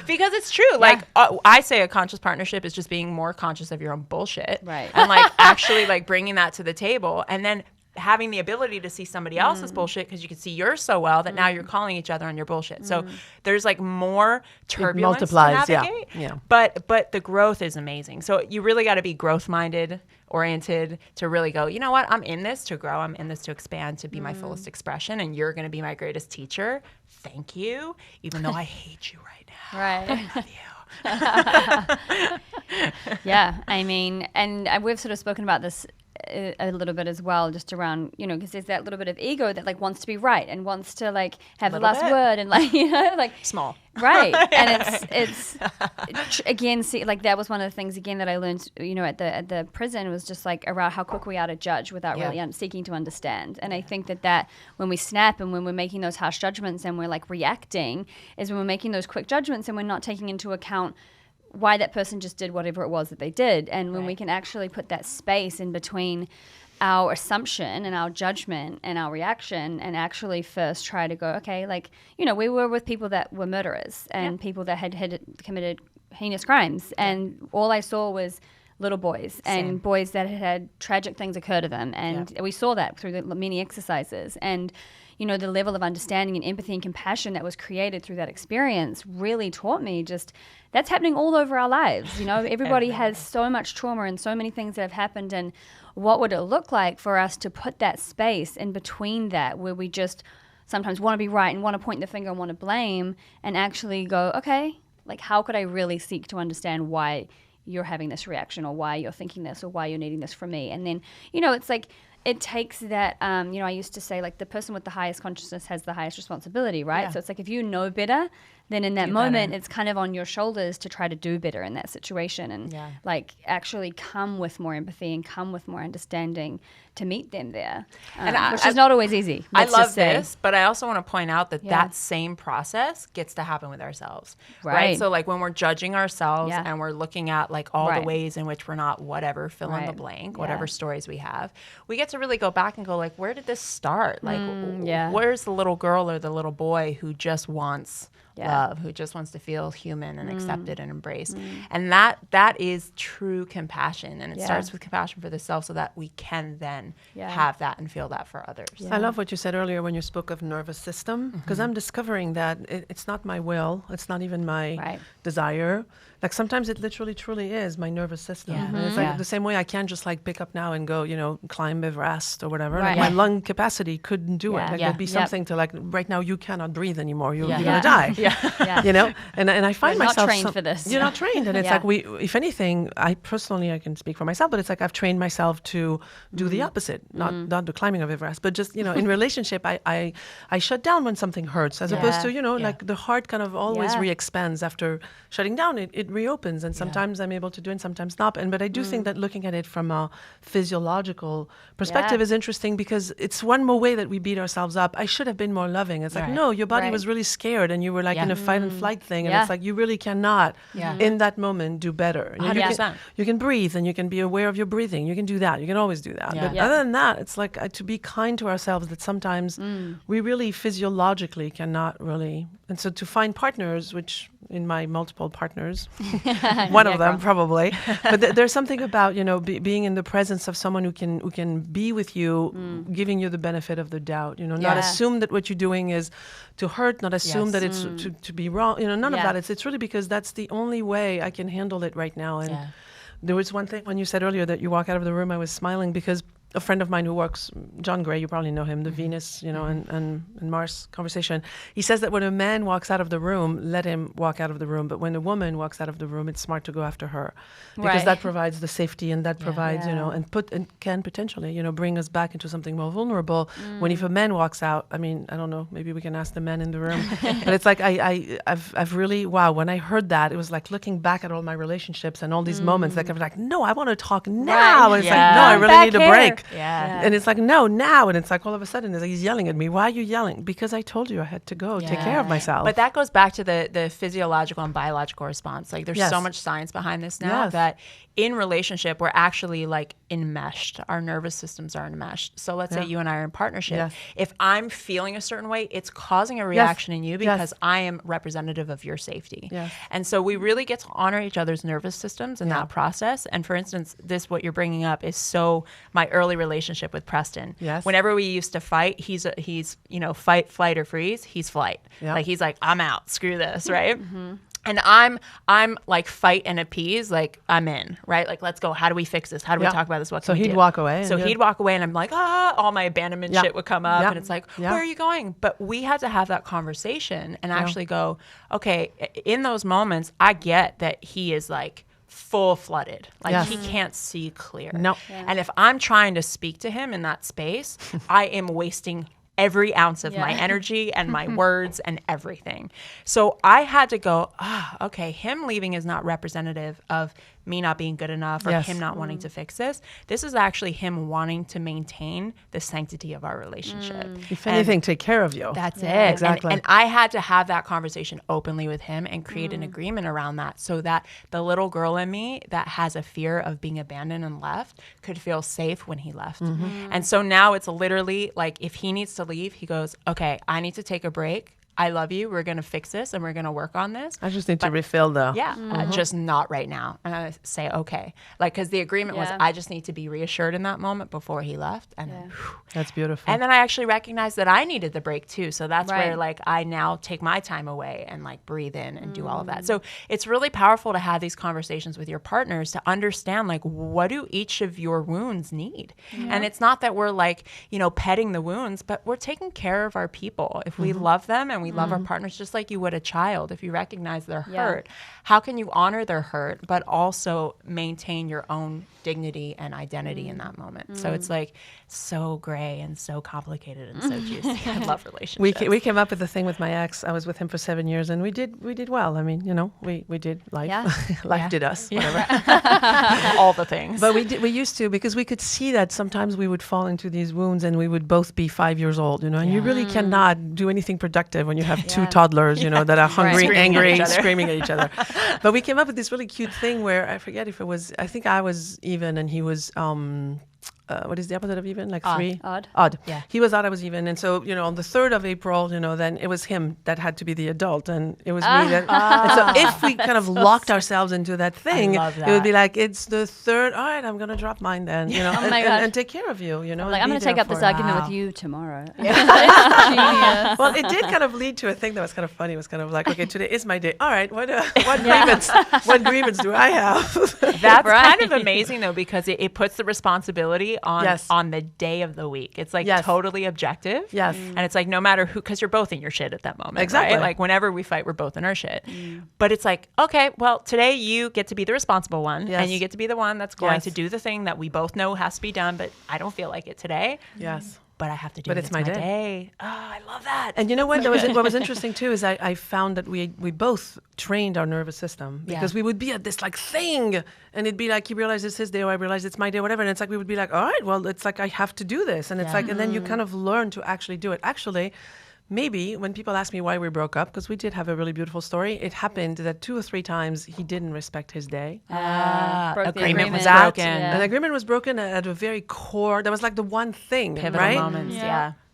Speaker 1: Because it's true. Like I say a conscious partnership is just being more conscious of your own bullshit.
Speaker 5: Right.
Speaker 1: And like actually like bringing that to the table, and then having the ability to see somebody else's bullshit because you can see yours so well that now you're calling each other on your bullshit. So there's like more turbulence
Speaker 6: multiplies,
Speaker 1: to navigate.
Speaker 6: yeah.
Speaker 1: But the growth is amazing. So you really got to be growth minded, oriented to really go, you know what? I'm in this to grow. I'm in this to expand, to be my fullest expression. And you're going to be my greatest teacher. Thank you. Even though I hate you right now.
Speaker 5: Right.
Speaker 1: I love you.
Speaker 5: Yeah, I mean, and we've sort of spoken about this a little bit as well, just around, you know, because there's that little bit of ego that like wants to be right and wants to like have the last word and like, you know, like
Speaker 1: small.
Speaker 5: Right. And it's again, see, like that was one of the things again that I learned, you know, at the prison, was just like around how quick we are to judge without really seeking to understand. And I think that when we snap and when we're making those harsh judgments and we're like reacting, is when we're making those quick judgments and we're not taking into account why that person just did whatever it was that they did. And when we can actually put that space in between our assumption and our judgment and our reaction, and actually first try to go, okay, like, you know, we were with people that were murderers and people that had committed heinous crimes, and all I saw was little boys and boys that had tragic things occur to them. And we saw that through the many exercises. And, you know, the level of understanding and empathy and compassion that was created through that experience really taught me just that's happening all over our lives. You know, everybody has so much trauma and so many things that have happened. And what would it look like for us to put that space in between that where we just sometimes want to be right and want to point the finger and want to blame and actually go, okay, like how could I really seek to understand why you're having this reaction or why you're thinking this or why you're needing this from me? And then, you know, it's like it takes that, you know, I used to say like the person with the highest consciousness has the highest responsibility, right? Yeah. So it's like if you know better, then in that moment, it's kind of on your shoulders to try to do better in that situation and like actually come with more empathy and come with more understanding to meet them there, which is not always easy.
Speaker 1: I love this, but I also want to point out that that same process gets to happen with ourselves, right? So like when we're judging ourselves and we're looking at like all the ways in which we're not whatever, fill in the blank, whatever stories we have, we get to really go back and go like, where did this start? Like, where's the little girl or the little boy who just wants love, who just wants to feel human and accepted and embraced. And that is true compassion. And it starts with compassion for the self so that we can then have that and feel that for others.
Speaker 6: I love what you said earlier when you spoke of nervous system, because I'm discovering that it's not my will, it's not even my desire. Like sometimes it literally truly is my nervous system. And it's like the same way I can't just like pick up now and go, you know, climb Everest or whatever. Like my lung capacity couldn't do it. Like there'd be something to like, right now you cannot breathe anymore. You're going to die. You know? And I find
Speaker 5: You're
Speaker 6: myself—
Speaker 5: not trained for this.
Speaker 6: You're not trained. And it's like if anything, I can speak for myself, but it's like I've trained myself to do the opposite, not the climbing of Everest, but just, you know, in relationship, I shut down when something hurts as opposed to, you know, like the heart kind of always re-expands after shutting down. It reopens, and sometimes I'm able to do it and sometimes not. But I do think that looking at it from a physiological perspective is interesting, because it's one more way that we beat ourselves up. I should have been more loving. It's like, no, your body was really scared and you were like in a fight and flight thing. And it's like, you really cannot in that moment do better. You can breathe and you can be aware of your breathing. You can do that. You can always do that. But other than that, it's like to be kind to ourselves, that sometimes we really physiologically cannot really. And so to find partners, which in my multiple partners, one of them probably, but there's something about, you know, being in the presence of someone who can be with you, giving you the benefit of the doubt, you know, not assume that what you're doing is to hurt, not assume that it's to be wrong, you know, none of that. It's really because that's the only way I can handle it right now. And there was one thing when you said earlier that you walk out of the room, I was smiling because a friend of mine who works, John Gray, you probably know him, the Venus, you know, and Mars conversation. He says that when a man walks out of the room, let him walk out of the room. But when a woman walks out of the room, it's smart to go after her, because that provides the safety, and that provides, you know, and can potentially, you know, bring us back into something more vulnerable. When if a man walks out, I mean, I don't know, maybe we can ask the men in the room, but it's like I've really, wow, when I heard that, it was like looking back at all my relationships and all these moments, like I'm like, no, I want to talk now. And it's like, no, I really need a break. And it's like, no, now. And it's like all of a sudden it's like, he's yelling at me. Why are you yelling? Because I told you I had to go take care of myself.
Speaker 1: But that goes back to the physiological and biological response. Like there's so much science behind this now that in relationship, we're actually like enmeshed. Our nervous systems are enmeshed. So let's say you and I are in partnership. If I'm feeling a certain way, it's causing a reaction in you because I am representative of your safety. And so we really get to honor each other's nervous systems in that process. And for instance, what you're bringing up is so my early relationship with Preston. Whenever we used to fight, he's you know, fight, flight, or freeze. He's flight. Like he's like, I'm out. Screw this, right? And I'm like fight and appease, like I'm in, right? Like, let's go. How do we fix this? How do we talk about this? What can we do?
Speaker 6: So he'd walk away.
Speaker 1: So he'd walk away and I'm like, all my abandonment shit would come up and it's like, where are you going? But we had to have that conversation and actually go, okay, in those moments, I get that he is like full flooded. Like he can't see clear. And if I'm trying to speak to him in that space, I am wasting every ounce of my energy and my words and everything. So I had to go, okay, him leaving is not representative of me not being good enough or him not wanting to fix this. This is actually him wanting to maintain the sanctity of our relationship.
Speaker 6: If anything, take care of you.
Speaker 1: That's it. Exactly. And I had to have that conversation openly with him and create an agreement around that so that the little girl in me that has a fear of being abandoned and left could feel safe when he left. And so now it's literally like if he needs to leave, he goes, okay, I need to take a break. I love you. We're going to fix this and we're going to work on this.
Speaker 6: I just need to refill the.
Speaker 1: Yeah, just not right now. And I say, okay. Like, because the agreement was I just need to be reassured in that moment before he left. And then,
Speaker 6: That's beautiful.
Speaker 1: And then I actually recognized that I needed the break too. So that's where like I now take my time away and like breathe in and do all of that. So it's really powerful to have these conversations with your partners to understand like what do each of your wounds need. And it's not that we're like, you know, petting the wounds, but we're taking care of our people. If we love them and we love our partners just like you would a child, if you recognize their hurt, how can you honor their hurt but also maintain your own dignity and identity in that moment? So it's like so gray and so complicated and so juicy. I love relationships.
Speaker 6: We came up with the thing with my ex. I was with him for 7 years, and we did well. I mean, you know, we did life.
Speaker 5: Yeah.
Speaker 6: Life did us, whatever.
Speaker 1: all the things.
Speaker 6: But we used to, because we could see that sometimes we would fall into these wounds, and we would both be 5 years old, you know, and you really cannot do anything productive when you have two toddlers, you know, that are hungry, angry, screaming at each other. But we came up with this really cute thing where I forget if it was, I think I was even and he was what is the opposite of even? Like three? Odd.
Speaker 1: Yeah.
Speaker 6: He was odd, I was even. And so, you know, on the 3rd of April, you know, then it was him that had to be the adult, and it was me that. And so if we kind of locked ourselves into that thing, it would be like, it's the 3rd, all right, I'm going to drop mine then, you know, and take care of you, you know.
Speaker 5: Like, I'm going to take up this argument with you tomorrow.
Speaker 6: Well, it did kind of lead to a thing that was kind of funny. It was kind of like, okay, today is my day. All right, what grievance do I have?
Speaker 1: That's kind of amazing though, because it puts the responsibility on the day of the week. It's like totally objective.
Speaker 6: Yes.
Speaker 1: And it's like no matter who, because you're both in your shit at that moment.
Speaker 6: Exactly.
Speaker 1: Right? Like whenever we fight, we're both in our shit. But it's like, okay, well, today you get to be the responsible one and you get to be the one that's going to do the thing that we both know has to be done, but I don't feel like it today.
Speaker 6: Yes.
Speaker 1: But I have to do it.
Speaker 6: But it's my day.
Speaker 1: Oh, I love that.
Speaker 6: And you know what? What was interesting too is I found that we both trained our nervous system, because we would be at this like thing, and it'd be like, he realized it's his day, or I realized it's my day, whatever. And it's like, we would be like, all right, well, it's like I have to do this. And it's like, and then you kind of learn to actually do it. Actually, maybe when people ask me why we broke up, because we did have a really beautiful story, it happened that 2 or 3 times he didn't respect his day.
Speaker 1: Agreement was
Speaker 6: that,
Speaker 1: broken.
Speaker 6: An agreement was broken at a very core. That was like the one thing,
Speaker 1: Pivotal
Speaker 6: right?
Speaker 1: moments,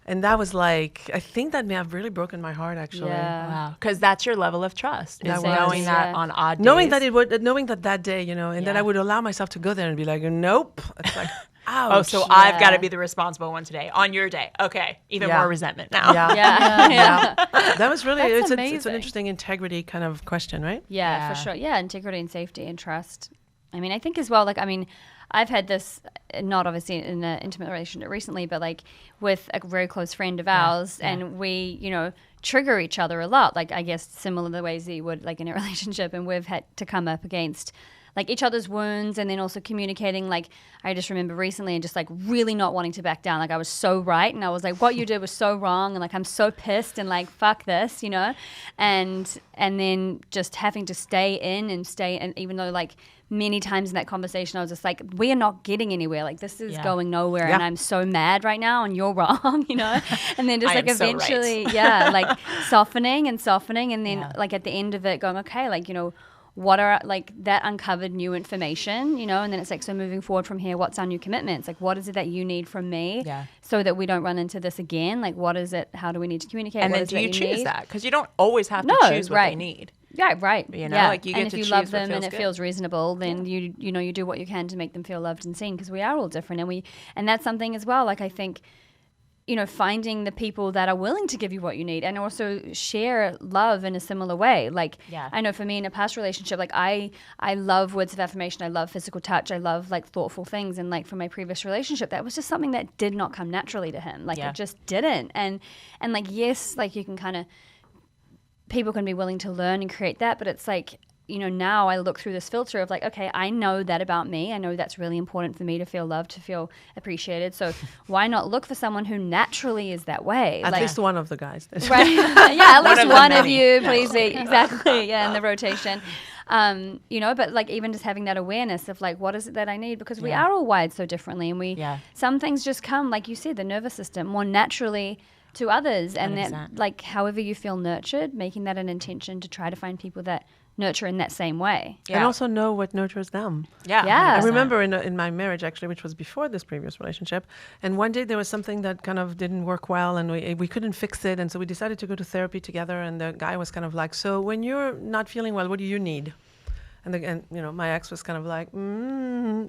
Speaker 6: And that was like, I think that may have really broken my heart, actually.
Speaker 1: Wow. Because that's your level of trust. Is knowing that on odd days.
Speaker 6: Knowing that day, you know, and then I would allow myself to go there and be like, nope. It's like, ouch.
Speaker 1: Oh, so I've got to be the responsible one today on your day. Okay. Even more resentment now.
Speaker 6: That was really, it's an interesting integrity kind of question, right?
Speaker 5: Yeah, for sure. Yeah, integrity and safety and trust. I mean, I think as well, I've had this, not obviously in an intimate relationship recently, but like with a very close friend of ours, and we, you know, trigger each other a lot. Like, I guess similar the ways that you would like in a relationship, and we've had to come up against like each other's wounds, and then also communicating. Like, I just remember recently and just like really not wanting to back down. Like, I was so right, and I was like, what you did was so wrong, and like I'm so pissed, and like fuck this, you know, and then just having to stay in, and even though like many times in that conversation I was just like, we are not getting anywhere, like this is going nowhere, and I'm so mad right now and you're wrong, you know. And then just like eventually like softening, and then like at the end of it going, okay, like, you know, what are like that uncovered new information, you know, and then it's like, so moving forward from here, what's our new commitments? Like, what is it that you need from me so that we don't run into this again? Like, what is it? How do we need to communicate?
Speaker 1: And
Speaker 5: what
Speaker 1: then
Speaker 5: is
Speaker 1: do
Speaker 5: it
Speaker 1: you choose
Speaker 5: need?
Speaker 1: that? Because you don't always have to choose what they need.
Speaker 5: Yeah, right.
Speaker 1: You know, like you get
Speaker 5: and
Speaker 1: to
Speaker 5: if you
Speaker 1: choose
Speaker 5: love
Speaker 1: what
Speaker 5: them
Speaker 1: feels
Speaker 5: and it
Speaker 1: good.
Speaker 5: feels reasonable, then you know, you do what you can to make them feel loved and seen, because we are all different, and that's something as well. Like, I think, you know, finding the people that are willing to give you what you need and also share love in a similar way. Like, I know for me in a past relationship, like I love words of affirmation. I love physical touch. I love like thoughtful things. And like for my previous relationship, that was just something that did not come naturally to him. Like it just didn't. And like, yes, like you can kind of, people can be willing to learn and create that, but it's like, you know, now I look through this filter of like, okay, I know that about me. I know that's really important for me to feel loved, to feel appreciated. So why not look for someone who naturally is that way?
Speaker 6: At least one of the guys.
Speaker 5: Right. Yeah, at least one of you, please. Exactly. Yeah, in the rotation. You know, but like even just having that awareness of like, what is it that I need? Because we are all wired so differently, and some things just come, like you said, the nervous system more naturally to others, and 100%. That like however you feel nurtured, making that an intention to try to find people that nurture in that same way.
Speaker 6: And also know what nurtures them.
Speaker 1: Yeah.
Speaker 5: Yeah.
Speaker 6: I remember in my marriage, actually, which was before this previous relationship, and one day there was something that kind of didn't work well, and we couldn't fix it, and so we decided to go to therapy together, and the guy was kind of like, so when you're not feeling well, what do you need? And my ex was kind of like,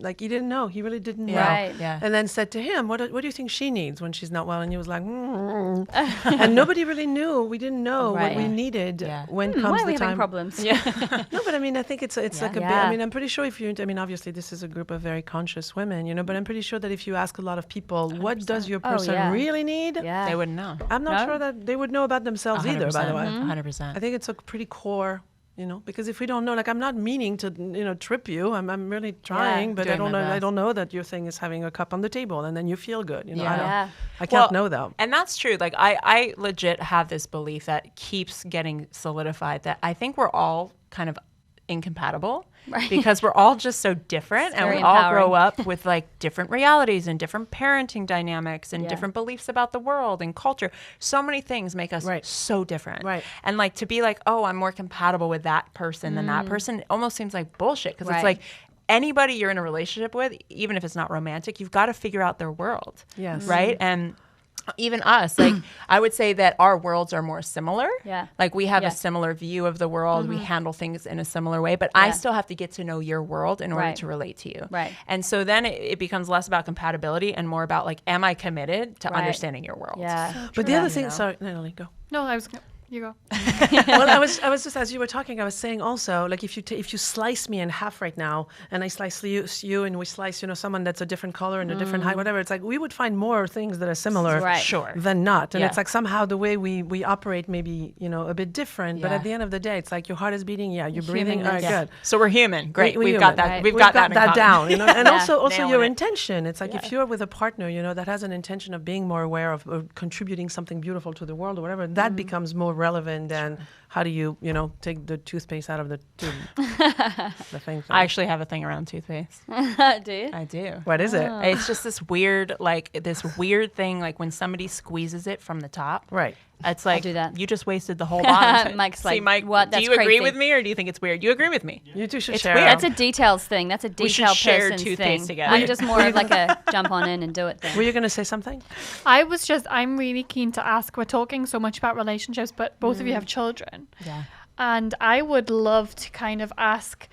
Speaker 6: like he didn't know. He really didn't know.
Speaker 5: Right.
Speaker 1: Yeah.
Speaker 6: And then said to him, what do you think she needs when she's not well? And he was like, and nobody really knew. We didn't know what we needed when comes
Speaker 5: Why are
Speaker 6: the
Speaker 5: we
Speaker 6: time.
Speaker 5: having problems?
Speaker 6: No, but I mean, I think it's like a bit, I mean, I'm pretty sure obviously this is a group of very conscious women, but I'm pretty sure that if you ask a lot of people, 100%. What does your person really need?
Speaker 5: Yeah.
Speaker 1: They wouldn't know.
Speaker 6: I'm not sure that they would know about themselves either, by the way.
Speaker 1: 100%.
Speaker 6: I think it's a pretty core, because if we don't know, like I'm not meaning to, trip you. I'm really trying, but I don't know that your thing is having a cup on the table and then you feel good. I can't know that.
Speaker 1: And that's true. Like I legit have this belief that keeps getting solidified that I think we're all kind of incompatible. Right. Because we're all just so different and we all grow up with like different realities and different parenting dynamics and different beliefs about the world and culture. So many things make us so different. Right. And like to be like, oh, I'm more compatible with that person than that person, it almost seems like bullshit because it's like anybody you're in a relationship with, even if it's not romantic, you've got to figure out their world. Yes. Right. And even us, like I would say that our worlds are more similar. Yeah. Like we have a similar view of the world. We handle things in a similar way, but I still have to get to know your world in order to relate to you. Right. And so then it becomes less about compatibility and more about like, am I committed to understanding your world? Yeah.
Speaker 6: So but the other thing, sorry, Natalie, go.
Speaker 3: No, you go.
Speaker 6: Well, I was just, as you were talking, I was saying also, like if you slice me in half right now, and I slice you and we slice, someone that's a different color and a different height, whatever, it's like we would find more things that are similar than not. And it's like somehow the way we operate maybe, a bit different. But at the end of the day, it's like your heart is beating, you're breathing, all right, good.
Speaker 1: So we're human. Great. We've got that. We've got that
Speaker 6: down. And also your intention. It's like if you're with a partner, that has an intention of being more aware of contributing something beautiful to the world or whatever, that becomes more relevant than how do you take the toothpaste out of the tube. The thing.
Speaker 1: I actually have a thing around toothpaste.
Speaker 5: Do you?
Speaker 1: I do.
Speaker 6: What is it?
Speaker 1: It's just this weird thing, like when somebody squeezes it from the top.
Speaker 6: Right.
Speaker 1: It's like you just wasted the whole bottom.
Speaker 5: Mike's
Speaker 1: See,
Speaker 5: like,
Speaker 1: Mike,
Speaker 5: what? That's
Speaker 1: do you agree
Speaker 5: crazy.
Speaker 1: with me or do you think it's weird? You agree with me.
Speaker 6: You two should
Speaker 1: it's
Speaker 6: share.
Speaker 1: Weird.
Speaker 5: That's a details thing. That's a detail person's
Speaker 1: toothpaste
Speaker 5: thing.
Speaker 1: Together.
Speaker 5: I'm just more of like a jump on in and do it thing.
Speaker 6: Were you going to say something?
Speaker 3: I'm really keen to ask, we're talking so much about relationships, but both of you have children. Yeah. And I would love to kind of ask,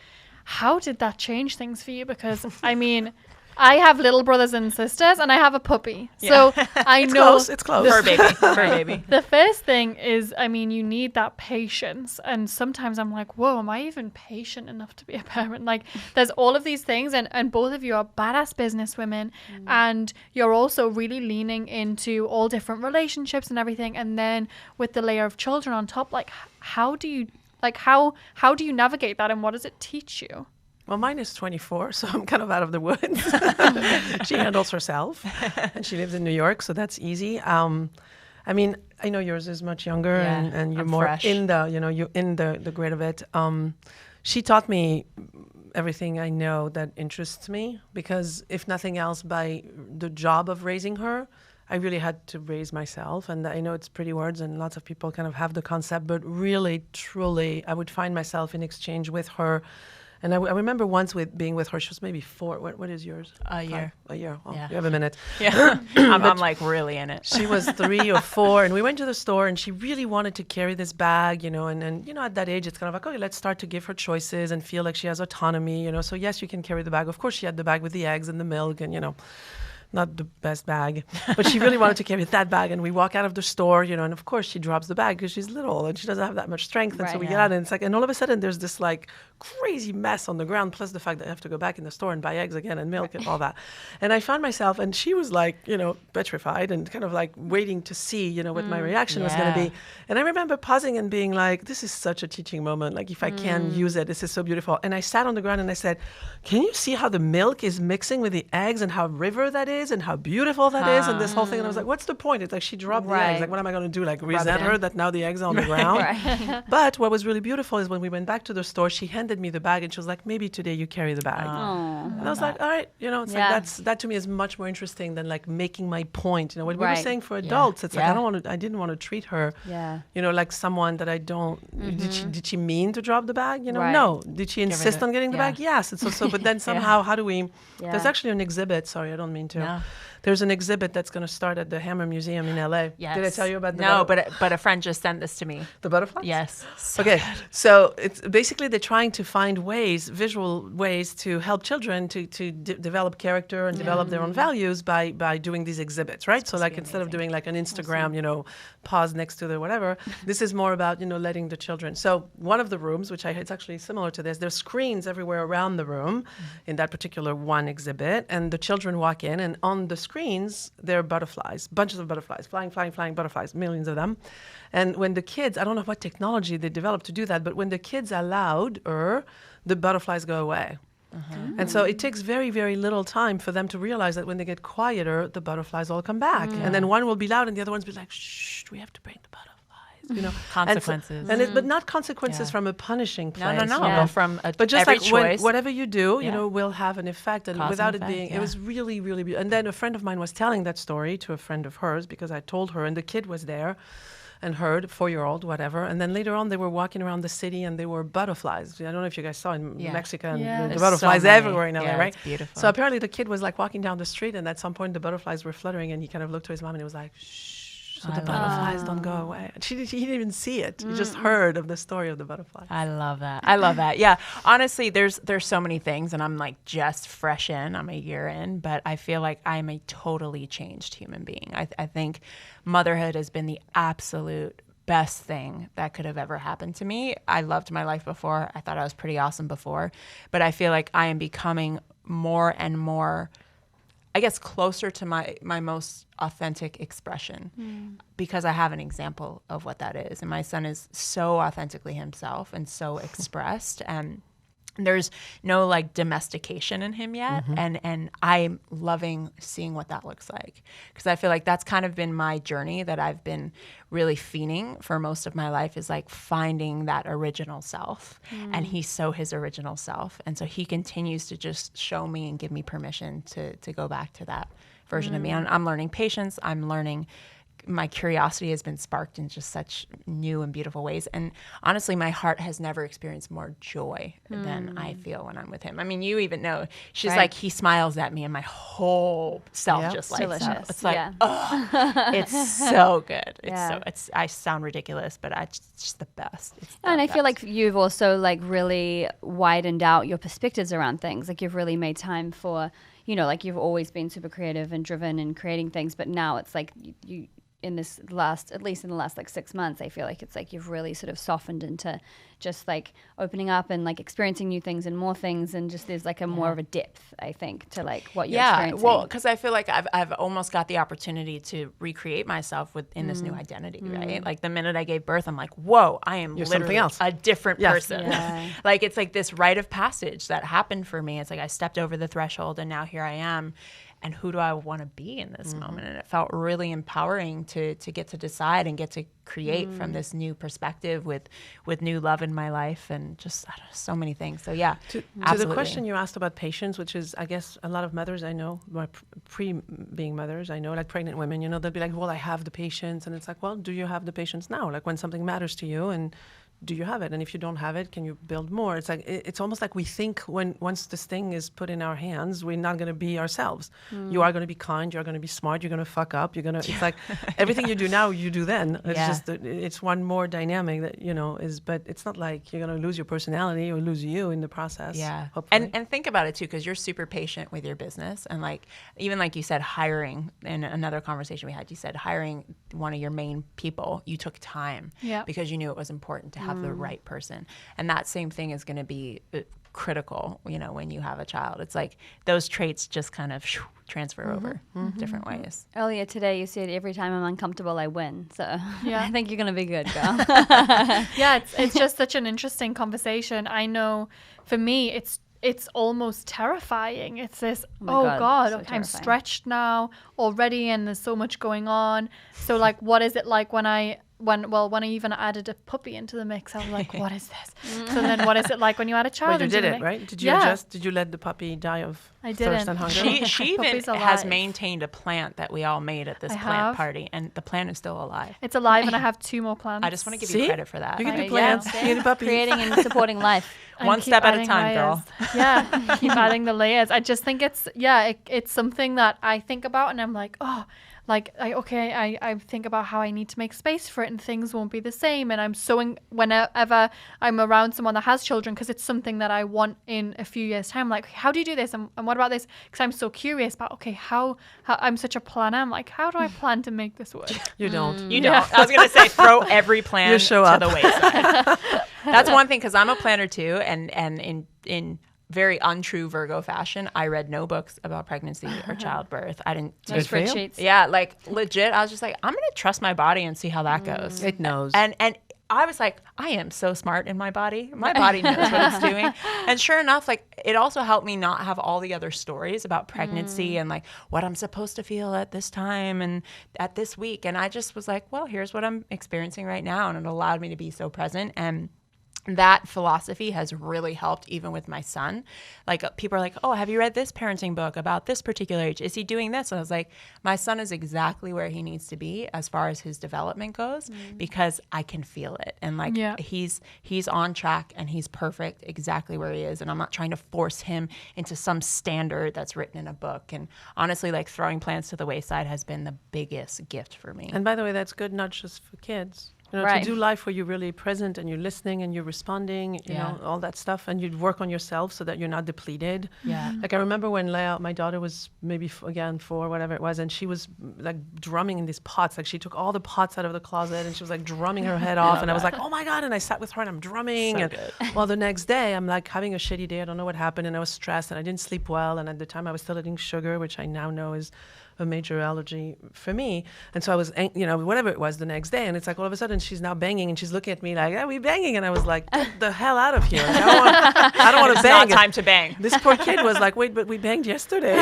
Speaker 3: how did that change things for you? Because, I mean, I have little brothers and sisters, and I have a puppy. Yeah. So I know
Speaker 6: it's close.
Speaker 1: Fur baby.
Speaker 3: The first thing is, I mean, you need that patience. And sometimes I'm like, whoa, am I even patient enough to be a parent? Like, there's all of these things, and both of you are badass business women, and you're also really leaning into all different relationships and everything. And then with the layer of children on top, like, how do you navigate that, and what does it teach you?
Speaker 6: Well, mine is 24, so I'm kind of out of the woods. She handles herself, and she lives in New York, so that's easy. I mean, I know yours is much younger, and you're more fresh. In the, you're in the grid of it. She taught me everything I know that interests me, because if nothing else, by the job of raising her, I really had to raise myself. And I know it's pretty words and lots of people kind of have the concept, but really, truly, I would find myself in exchange with her. And I remember once being with her, she was maybe 4. What is yours?
Speaker 1: A year.
Speaker 6: A year. Oh, you have a minute.
Speaker 1: Yeah. I'm like really in it.
Speaker 6: She was 3 or 4, and we went to the store, and she really wanted to carry this bag, and at that age, it's kind of like, okay, let's start to give her choices and feel like she has autonomy, So yes, you can carry the bag. Of course, she had the bag with the eggs and the milk, and not the best bag, but she really wanted to carry that bag. And we walk out of the store, and of course she drops the bag because she's little and she doesn't have that much strength. And so we get out, and it's like, and all of a sudden there's this like crazy mess on the ground, plus the fact that I have to go back in the store and buy eggs again and milk and all that. And I found myself, and she was like, petrified and kind of like waiting to see, what my reaction was going to be. And I remember pausing and being like, this is such a teaching moment. Like, if I can use it, this is so beautiful. And I sat on the ground and I said, can you see how the milk is mixing with the eggs and how river that is? is and how beautiful that is and this whole thing. And I was like, what's the point? It's like she dropped the eggs. Like, what am I going to do? Like, resent her that now the eggs are on the ground? But what was really beautiful is when we went back to the store, she handed me the bag and she was like, maybe today you carry the bag. And I was like, all right, it's like that to me is much more interesting than like making my point. What we were saying for adults, it's like I didn't want to treat her, like someone that I don't. Did she mean to drop the bag? No. Did she insist on getting the bag? Yes. It's also, but then somehow, how do we? There's actually an exhibit. Sorry, I don't mean to. No. There's an exhibit that's going to start at the Hammer Museum in LA.
Speaker 1: Yes.
Speaker 6: Did I tell you about the
Speaker 1: but a friend just sent this to me.
Speaker 6: The butterflies?
Speaker 1: Yes.
Speaker 6: Okay. So it's basically they're trying to find visual ways to help children to develop character and develop their own values by doing these exhibits, right? So like instead of doing like an Instagram, pause next to the whatever, this is more about, letting the children. So one of the rooms, it's actually similar to this, there's screens everywhere around the room in that particular one exhibit, and the children walk in, and on the screens, there are butterflies, bunches of butterflies, flying butterflies, millions of them. And when the kids, I don't know what technology they developed to do that, but when the kids are louder, the butterflies go away. And so it takes very, very little time for them to realize that when they get quieter, the butterflies all come back. And then one will be loud and the other one's be like, shh, we have to bring the butterflies.
Speaker 1: Consequences.
Speaker 6: But not consequences from a punishing place.
Speaker 1: No. From
Speaker 6: but just
Speaker 1: every
Speaker 6: like
Speaker 1: choice.
Speaker 6: whatever you do, will have an effect. And without it being, it was really, really beautiful. And then a friend of mine was telling that story to a friend of hers because I told her, and the kid was there and heard, 4-year-old, whatever. And then later on, they were walking around the city and they were butterflies. I don't know if you guys saw in Mexico, and the butterflies everywhere in LA, right?
Speaker 1: It's beautiful.
Speaker 6: So apparently the kid was like walking down the street, and at some point the butterflies were fluttering, and he kind of looked to his mom and he was like, shh. So the butterflies don't go away. He didn't even see it. He just heard of the story of the butterflies.
Speaker 1: I love that. Yeah. Honestly, there's so many things, and I'm like just fresh in. I'm a year in, but I feel like I'm a totally changed human being. I think motherhood has been the absolute best thing that could have ever happened to me. I loved my life before. I thought I was pretty awesome before, but I feel like I am becoming more and more, I guess, closer to my most authentic expression because I have an example of what that is. And my son is so authentically himself and so expressed, and there's no like domestication in him yet. And I'm loving seeing what that looks like, because I feel like that's kind of been my journey that I've been really fiending for most of my life, is like finding that original self. And he's so his original self. And so he continues to just show me and give me permission to go back to that version of me. I'm learning patience. I'm learning, my curiosity has been sparked in just such new and beautiful ways. And honestly, my heart has never experienced more joy than I feel when I'm with him. I mean, you even know, she's like, he smiles at me and my whole self just lights up. It's like, it's so good. I sound ridiculous, but it's just the best.
Speaker 5: And I feel like you've also like really widened out your perspectives around things. Like you've really made time for, like you've always been super creative and driven in creating things, but now it's like you in this at least in the last like 6 months, I feel like it's like you've really sort of softened into just like opening up and like experiencing new things and more things, and just there's like a more of a depth, I think, to like what you're experiencing.
Speaker 1: Well, because I feel like I've almost got the opportunity to recreate myself within this new identity, right? Like the minute I gave birth, I'm like, whoa, I am literally a different person. Like it's like this rite of passage that happened for me. It's like I stepped over the threshold and now here I am. And who do I want to be in this moment? And it felt really empowering to get to decide and get to create from this new perspective with new love in my life, and just so many things. So
Speaker 6: to the question you asked about patience, which is, I guess, a lot of mothers I know, being mothers, I know, like pregnant women, they'll be like, well, I have the patience. And it's like, well, do you have the patience now? Like when something matters to you, and do you have it? And if you don't have it, can you build more? It's like, it's almost like we think once this thing is put in our hands, we're not going to be ourselves. You are going to be kind, you're going to be smart, you're going to fuck up, it's like everything you do now, you do then. It's just, it's one more dynamic that, but it's not like you're going to lose your personality or lose you in the process.
Speaker 1: Yeah. Hopefully. And think about it too, because you're super patient with your business. And like, even like you said, hiring, in another conversation we had, you said hiring one of your main people, you took time because you knew it was important to have the right person. And that same thing is going to be critical, when you have a child. It's like those traits just kind of transfer over different ways.
Speaker 5: Earlier today, you said every time I'm uncomfortable, I win. So I think you're going to be good, girl.
Speaker 3: It's just such an interesting conversation. I know for me, it's almost terrifying. It's this,
Speaker 5: my
Speaker 3: oh
Speaker 5: God,
Speaker 3: God,
Speaker 5: so
Speaker 3: okay, I'm
Speaker 5: terrifying.
Speaker 3: stretched now already and there's so much going on. So like, what is it like when I even added a puppy into the mix? I was like, what is this? So then what is it like when you add a child
Speaker 6: But you
Speaker 3: into
Speaker 6: did
Speaker 3: the
Speaker 6: it,
Speaker 3: mix?
Speaker 6: right? Did you adjust? Did you let the puppy die of
Speaker 3: I
Speaker 6: thirst
Speaker 3: didn't.
Speaker 6: and hunger?
Speaker 1: She even
Speaker 3: Puppy's
Speaker 1: has
Speaker 3: alive.
Speaker 1: maintained a plant that we all made at this
Speaker 3: I
Speaker 1: plant
Speaker 3: have.
Speaker 1: party, and the plant is still alive.
Speaker 3: It's alive and I have 2 more plants.
Speaker 1: I just want to give you credit for that.
Speaker 6: You get the
Speaker 5: Yeah.
Speaker 6: plants, you get the puppy.
Speaker 5: Creating and supporting life.
Speaker 3: And
Speaker 1: One
Speaker 3: keep
Speaker 1: step at a
Speaker 3: adding
Speaker 1: time,
Speaker 3: layers.
Speaker 1: girl.
Speaker 3: Yeah, keep adding the layers. I just think it's something that I think about and I'm like, oh, like, I think about how I need to make space for it and things won't be the same. And I'm whenever I'm around someone that has children, because it's something that I want in a few years' time, like, how do you do this? And what about this? Because I'm so curious about, okay, how I'm such a planner. I'm like, how do I plan to make this work?
Speaker 6: You don't.
Speaker 1: You don't. I was going to say throw every plan
Speaker 6: You show
Speaker 1: to
Speaker 6: up.
Speaker 1: the wayside. That's one thing, because I'm a planner too, and in very untrue Virgo fashion, I read no books about pregnancy or childbirth. I didn't.
Speaker 5: No
Speaker 6: Good for you.
Speaker 5: spreadsheets.
Speaker 1: Yeah, like legit. I was just like, I'm going to trust my body and see how that goes.
Speaker 6: It knows.
Speaker 1: And I was like, I am so smart in my body. My body knows what it's doing. And sure enough, like, it also helped me not have all the other stories about pregnancy and like what I'm supposed to feel at this time and at this week. And I just was like, well, here's what I'm experiencing right now. And it allowed me to be so present. And that philosophy has really helped even with my son. Like, people are like, oh, have you read this parenting book about this particular age? Is he doing this? And I was like, my son is exactly where he needs to be as far as his development goes, because I can feel it. And like, he's on track and he's perfect exactly where he is. And I'm not trying to force him into some standard that's written in a book. And honestly, like, throwing plans to the wayside has been the biggest gift for me.
Speaker 6: And by the way, that's good not just for kids. You know,
Speaker 5: Right.
Speaker 6: to do life where you're really present and you're listening and you're responding, you know, all that stuff, and you'd work on yourself so that you're not depleted.
Speaker 1: Yeah.
Speaker 6: Like, I remember when Leia, my daughter, was maybe 4, whatever it was, and she was like drumming in these pots. Like, she took all the pots out of the closet and she was like drumming her head off. And I was like, oh my God. And I sat with her and I'm drumming.
Speaker 1: So good.
Speaker 6: Well, the next day I'm like having a shitty day. I don't know what happened. And I was stressed and I didn't sleep well. And at the time I was still eating sugar, which I now know is a major allergy for me. And so I was, you know, whatever it was the next day. And it's like all of a sudden she's now banging and she's looking at me like, are we banging? And I was like, get the hell out of here. Like, I don't want to
Speaker 1: It's
Speaker 6: bang.
Speaker 1: not time to bang.
Speaker 6: This poor kid was like, wait, but we banged yesterday.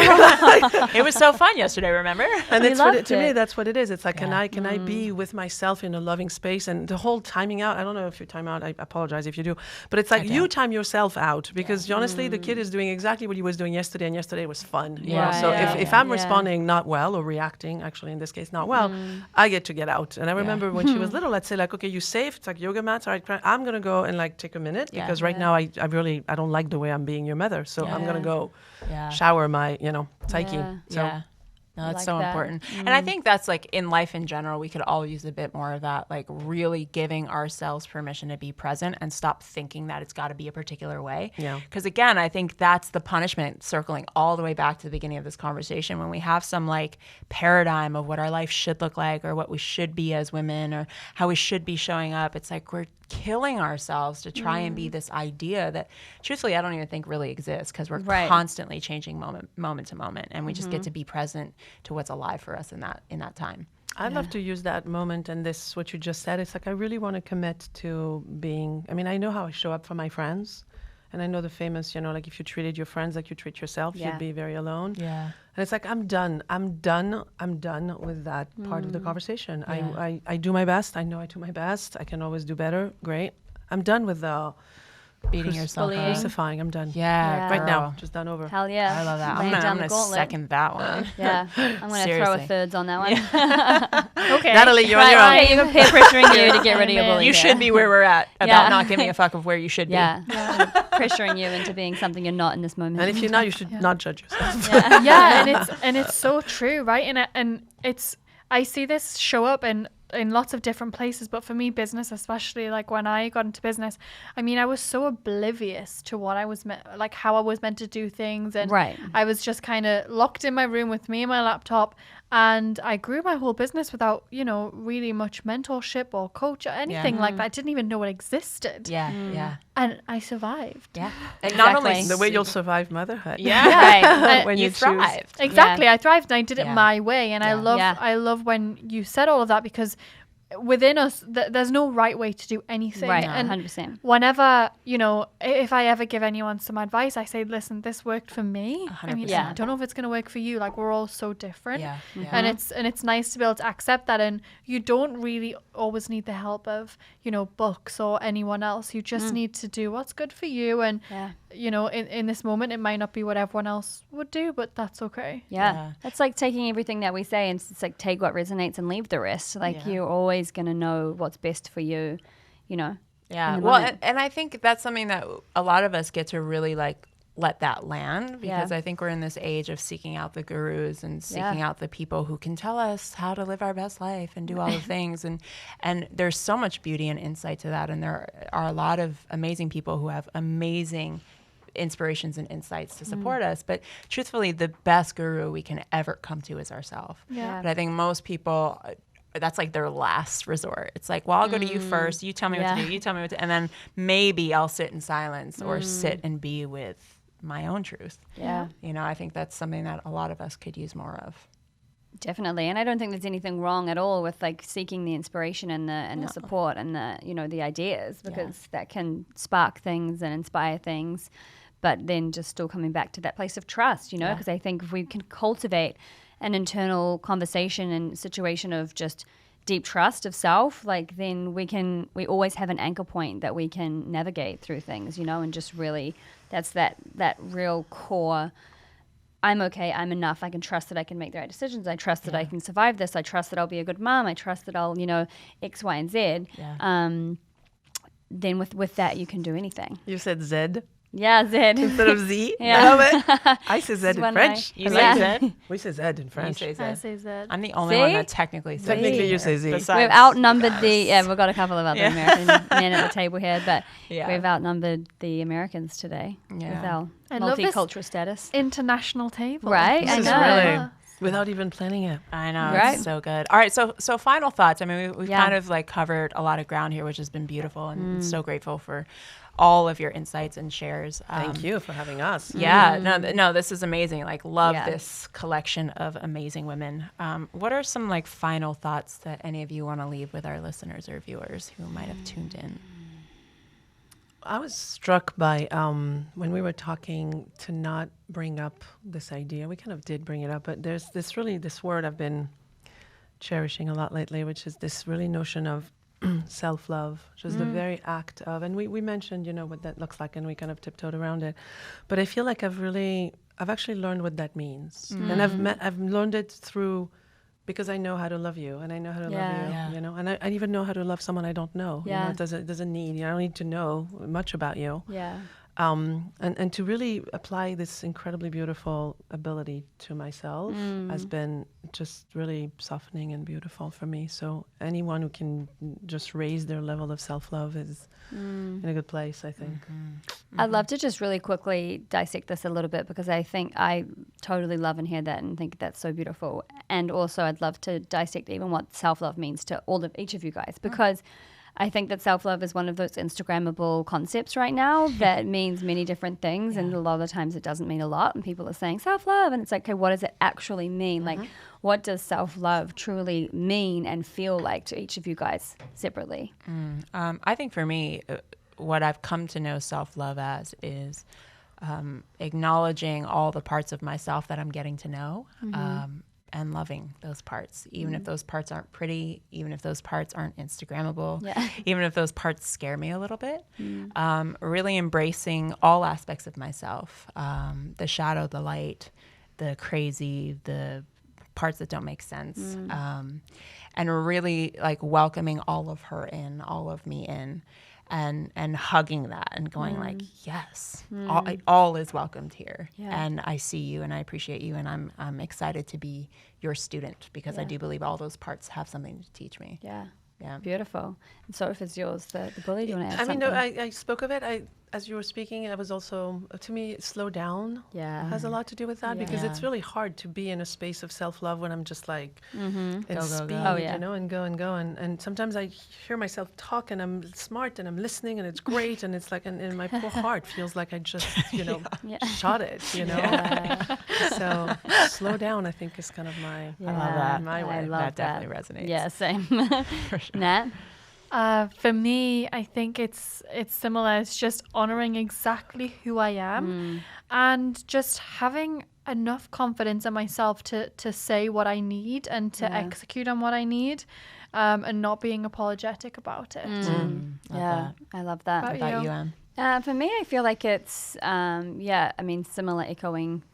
Speaker 1: It was so fun yesterday, remember?
Speaker 6: And
Speaker 5: We
Speaker 6: it's what
Speaker 5: loved
Speaker 6: to me,
Speaker 5: it.
Speaker 6: that's what it is. It's like, can I be with myself in a loving space? And the whole timing out, I don't know if you time out, I apologize if you do, but it's like you time yourself out, because honestly, the kid is doing exactly what he was doing yesterday, and yesterday was fun. You know?
Speaker 1: Yeah,
Speaker 6: So
Speaker 1: yeah,
Speaker 6: if I'm responding not well or reacting, actually in this case not well, I get to get out. And I remember when she was little, let's say like, okay, you safe, it's like yoga mats, all right, I'm gonna go and like take a minute, because right now I don't like the way I'm being your mother, so I'm gonna go shower my, you know, psyche.
Speaker 5: Yeah.
Speaker 6: So
Speaker 1: No, that's
Speaker 5: like
Speaker 1: so
Speaker 5: that.
Speaker 1: important. And I think that's like in life in general, we could all use a bit more of that, like really giving ourselves permission to be present and stop thinking that it's got to be a particular way.
Speaker 6: Yeah.
Speaker 1: Because again, I think that's the punishment, circling all the way back to the beginning of this conversation, when we have some like paradigm of what our life should look like or what we should be as women or how we should be showing up. It's like we're killing ourselves to try and be this idea that truthfully I don't even think really exists, because we're constantly changing moment to moment, and we just get to be present to what's alive for us in that time.
Speaker 6: I'd love to use that moment and this, what you just said. It's like, I really want to commit to being, I mean, I know how I show up for my friends, and I know the famous, you know, like, if you treated your friends like you treat yourself, you'd be very alone.
Speaker 1: Yeah.
Speaker 6: And it's like, I'm done with that part of the conversation.
Speaker 1: Yeah.
Speaker 6: I do my best. I know I do my best. I can always do better. Great. I'm done with the
Speaker 1: Beating yourself
Speaker 5: bullying.
Speaker 1: up.
Speaker 6: crucifying. I'm done.
Speaker 1: Yeah,
Speaker 6: Right now,
Speaker 1: girl.
Speaker 6: just done over.
Speaker 5: Hell yeah.
Speaker 1: I love that.
Speaker 5: Laying
Speaker 1: I'm
Speaker 5: down
Speaker 1: gonna
Speaker 5: the gauntlet.
Speaker 1: second that one.
Speaker 5: Yeah, I'm gonna throw a
Speaker 1: Seriously.
Speaker 5: thirds on that one.
Speaker 3: Okay.
Speaker 6: Natalie, you're on your own.
Speaker 5: Right, you're peer pressuring you to get rid of your bully.
Speaker 1: You should be where we're at about
Speaker 5: Yeah.
Speaker 1: not giving a fuck of where you should be.
Speaker 5: Yeah, pressuring you into being something you're not in this moment.
Speaker 6: And if you're not, you should not judge yourself.
Speaker 3: Yeah, and it's so true, right? And it's, I see this show up in lots of different places, but for me, business especially, like when I got into business, I mean, I was so oblivious to what I was like how I was meant to do things, and
Speaker 5: Right.
Speaker 3: I was just kind of locked in my room with me and my laptop, and I grew my whole business without, you know, really much mentorship or coach or anything like that. I didn't even know it existed.
Speaker 1: Yeah. Yeah.
Speaker 3: And I survived.
Speaker 1: Yeah. And not only
Speaker 5: Exactly.
Speaker 6: The way you'll survive motherhood.
Speaker 5: Right.
Speaker 6: When
Speaker 1: you
Speaker 6: you choose.
Speaker 1: thrived.
Speaker 3: Exactly. I thrived and I did it
Speaker 1: Yeah.
Speaker 3: my way. And
Speaker 1: Yeah.
Speaker 3: I love when you said all of that, because within us, there's no right way to do anything.
Speaker 5: Right,
Speaker 3: And
Speaker 5: 100%.
Speaker 3: whenever, if I ever give anyone some advice, I say, listen, this worked for me. I mean,
Speaker 1: 100%.
Speaker 3: I don't know if it's going to work for you. Like, we're all so different.
Speaker 1: Yeah.
Speaker 3: And it's nice to be able to accept that. And you don't really always need the help of, books or anyone else. You just need to do what's good for you. And, in this moment, it might not be what everyone else would do, but that's okay.
Speaker 5: Yeah. It's like taking everything that we say and it's like take what resonates and leave the rest. Like you're always going to know what's best for you, Yeah.
Speaker 1: Well, and I think that's something that a lot of us get to really like let that land, because I think we're in this age of seeking out the gurus and seeking out the people who can tell us how to live our best life and do all the things. And there's so much beauty and insight to that. And there are a lot of amazing people who have amazing inspirations and insights to support us. But truthfully, the best guru we can ever come to is ourselves. But I think most people, that's like their last resort. It's like, well, I'll go to you first. You tell me what to do. You tell me what to, and then maybe I'll sit in silence or sit and be with my own truth. I think that's something that a lot of us could use more of.
Speaker 5: Definitely. And I don't think there's anything wrong at all with like seeking the inspiration and the support and the ideas, because that can spark things and inspire things, but then just still coming back to that place of trust, because I think if we can cultivate an internal conversation and situation of just deep trust of self, like then we always have an anchor point that we can navigate through things, and just really that's that real core, I'm okay, I'm enough, I can trust that I can make the right decisions, I trust that I can survive this, I trust that I'll be a good mom, I trust that I'll, X, Y, and Z. Then with that you can do anything.
Speaker 6: You said Z
Speaker 5: Yeah, Z.
Speaker 6: instead of Z.
Speaker 5: Yeah.
Speaker 6: I love it. I say Z in French.
Speaker 1: You say Z?
Speaker 6: We say Z in French.
Speaker 1: You say Z.
Speaker 3: I say Z.
Speaker 1: I'm the only
Speaker 5: See?
Speaker 1: one that technically says
Speaker 6: Technically, you say Z.
Speaker 5: We've outnumbered we've got a couple of other American men at the table here, but
Speaker 1: Yeah.
Speaker 5: we've outnumbered the Americans today with our
Speaker 3: I love this
Speaker 5: multicultural status.
Speaker 3: International table.
Speaker 5: Right?
Speaker 6: This
Speaker 5: I
Speaker 6: is
Speaker 5: know.
Speaker 6: really without even planning it.
Speaker 1: I know,
Speaker 5: Right?
Speaker 1: it's so good. All right, so final thoughts. I mean, we've
Speaker 5: Yeah.
Speaker 1: kind of like covered a lot of ground here, which has been beautiful, and so grateful for all of your insights and shares.
Speaker 6: Thank you for having us.
Speaker 1: Yeah, no, this is amazing. Like, love
Speaker 5: Yeah.
Speaker 1: this collection of amazing women. What are some like final thoughts that any of you want to leave with our listeners or viewers who might have tuned in?
Speaker 6: I was struck by when we were talking to not bring up this idea. We kind of did bring it up, but there's this word I've been cherishing a lot lately, which is this really notion of self-love, just the very act of, and we mentioned, what that looks like, and we kind of tiptoed around it. But I feel like I've actually learned what that means, and I've learned it through, because I know how to love you, and I know how to love you, and I even know how to love someone I don't know.
Speaker 5: Yeah.
Speaker 6: It doesn't need. I don't need to know much about you.
Speaker 5: Yeah.
Speaker 6: And to really apply this incredibly beautiful ability to myself has been just really softening and beautiful for me. So anyone who can just raise their level of self-love is in a good place, I think.
Speaker 5: I'd love to just really quickly dissect this a little bit, because I think I totally love and hear that and think that's so beautiful. And also I'd love to dissect even what self-love means to each of you guys, because I think that self-love is one of those Instagrammable concepts right now that means many different things, and a lot of the times it doesn't mean a lot, and people are saying self-love, and it's like, okay, what does it actually mean? Like, what does self-love truly mean and feel like to each of you guys separately?
Speaker 1: I think for me, what I've come to know self-love as is acknowledging all the parts of myself that I'm getting to know, and loving those parts, even if those parts aren't pretty, even if those parts aren't Instagrammable, even if those parts scare me a little bit. Really embracing all aspects of myself, the shadow, the light, the crazy, the parts that don't make sense, and really like welcoming all of her in, all of me in. And hugging that and going like, yes, all is welcomed here. And I see you and I appreciate you, and I'm excited to be your student, because I do believe all those parts have something to teach me. Yeah.
Speaker 5: Beautiful. And so if it's yours, the bully, do you want to add
Speaker 6: I
Speaker 5: something?
Speaker 6: mean, no, I spoke of it. as you were speaking, I was also, to me, slow down
Speaker 5: Yeah.
Speaker 6: has a lot to do with that because it's
Speaker 1: Yeah.
Speaker 6: really hard to be in a space of self-love when I'm just like in
Speaker 1: Go, go,
Speaker 6: speed,
Speaker 1: go.
Speaker 5: Oh, yeah.
Speaker 6: you know, and go and go. And sometimes I hear myself talk and I'm smart and I'm listening and it's great. And it's like, and my poor heart feels like I just, you know, shot it, you know. So slow down, I think, is kind of my,
Speaker 1: I love that.
Speaker 6: my way.
Speaker 5: I love
Speaker 1: that definitely resonates.
Speaker 5: Yeah, same. Nat?
Speaker 3: For me, I think it's similar. It's just honoring exactly who I am and just having enough confidence in myself to say what I need and to execute on what I need, and not being apologetic about it.
Speaker 5: Yeah, I love that.
Speaker 3: About
Speaker 1: What about
Speaker 3: you?
Speaker 1: you, Em?
Speaker 5: For me, I feel like it's, similar,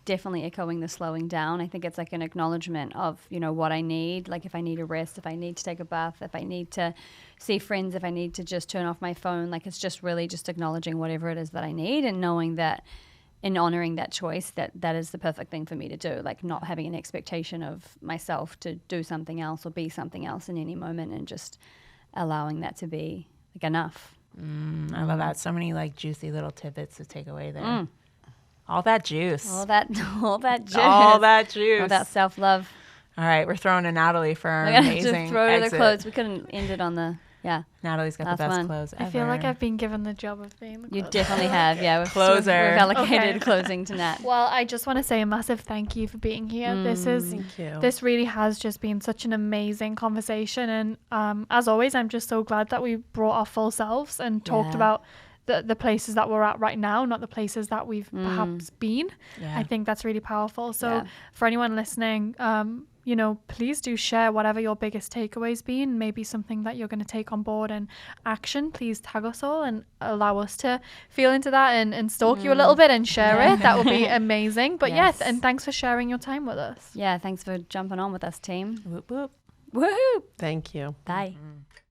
Speaker 5: definitely echoing the slowing down. I think it's like an acknowledgement of, what I need. Like if I need a rest, if I need to take a bath, if I need to see friends, if I need to just turn off my phone, like it's just really just acknowledging whatever it is that I need and knowing that in honoring that choice, that is the perfect thing for me to do. Like not having an expectation of myself to do something else or be something else in any moment and just allowing that to be like enough.
Speaker 1: I love that. So many like juicy little tidbits to take away there. All that juice.
Speaker 5: All that juice.
Speaker 1: All that juice.
Speaker 5: All that self-love.
Speaker 1: All right, we're throwing to Natalie for our
Speaker 5: We're gonna
Speaker 1: amazing
Speaker 5: have to throw to the
Speaker 1: exit.
Speaker 5: clothes. We couldn't end it on the
Speaker 1: Natalie's got
Speaker 5: Last
Speaker 1: the best
Speaker 5: one.
Speaker 1: clothes ever.
Speaker 3: I feel like I've been given the job of being the
Speaker 5: You
Speaker 3: closer.
Speaker 5: definitely have. Yeah,
Speaker 1: Closer.
Speaker 5: We've allocated
Speaker 3: Okay.
Speaker 5: closing to Nat.
Speaker 3: Well, I just want to say a massive thank you for being here.
Speaker 6: Thank you.
Speaker 3: This really has just been such an amazing conversation, and as always, I'm just so glad that we brought our full selves and talked
Speaker 5: Yeah.
Speaker 3: about the places that we're at right now, not the places that we've perhaps been.
Speaker 1: Yeah.
Speaker 3: I think that's really powerful. So
Speaker 5: Yeah.
Speaker 3: for anyone listening, please do share whatever your biggest takeaways been, maybe something that you're going to take on board and action. Please tag us all and allow us to feel into that and stalk you a little bit and share it. That would be amazing. But
Speaker 5: Yes.
Speaker 3: yes, and thanks for sharing your time with us.
Speaker 5: Yeah, thanks for jumping on with us, team.
Speaker 1: Whoop, whoop.
Speaker 5: Woohoo!
Speaker 6: Thank you.
Speaker 5: Bye.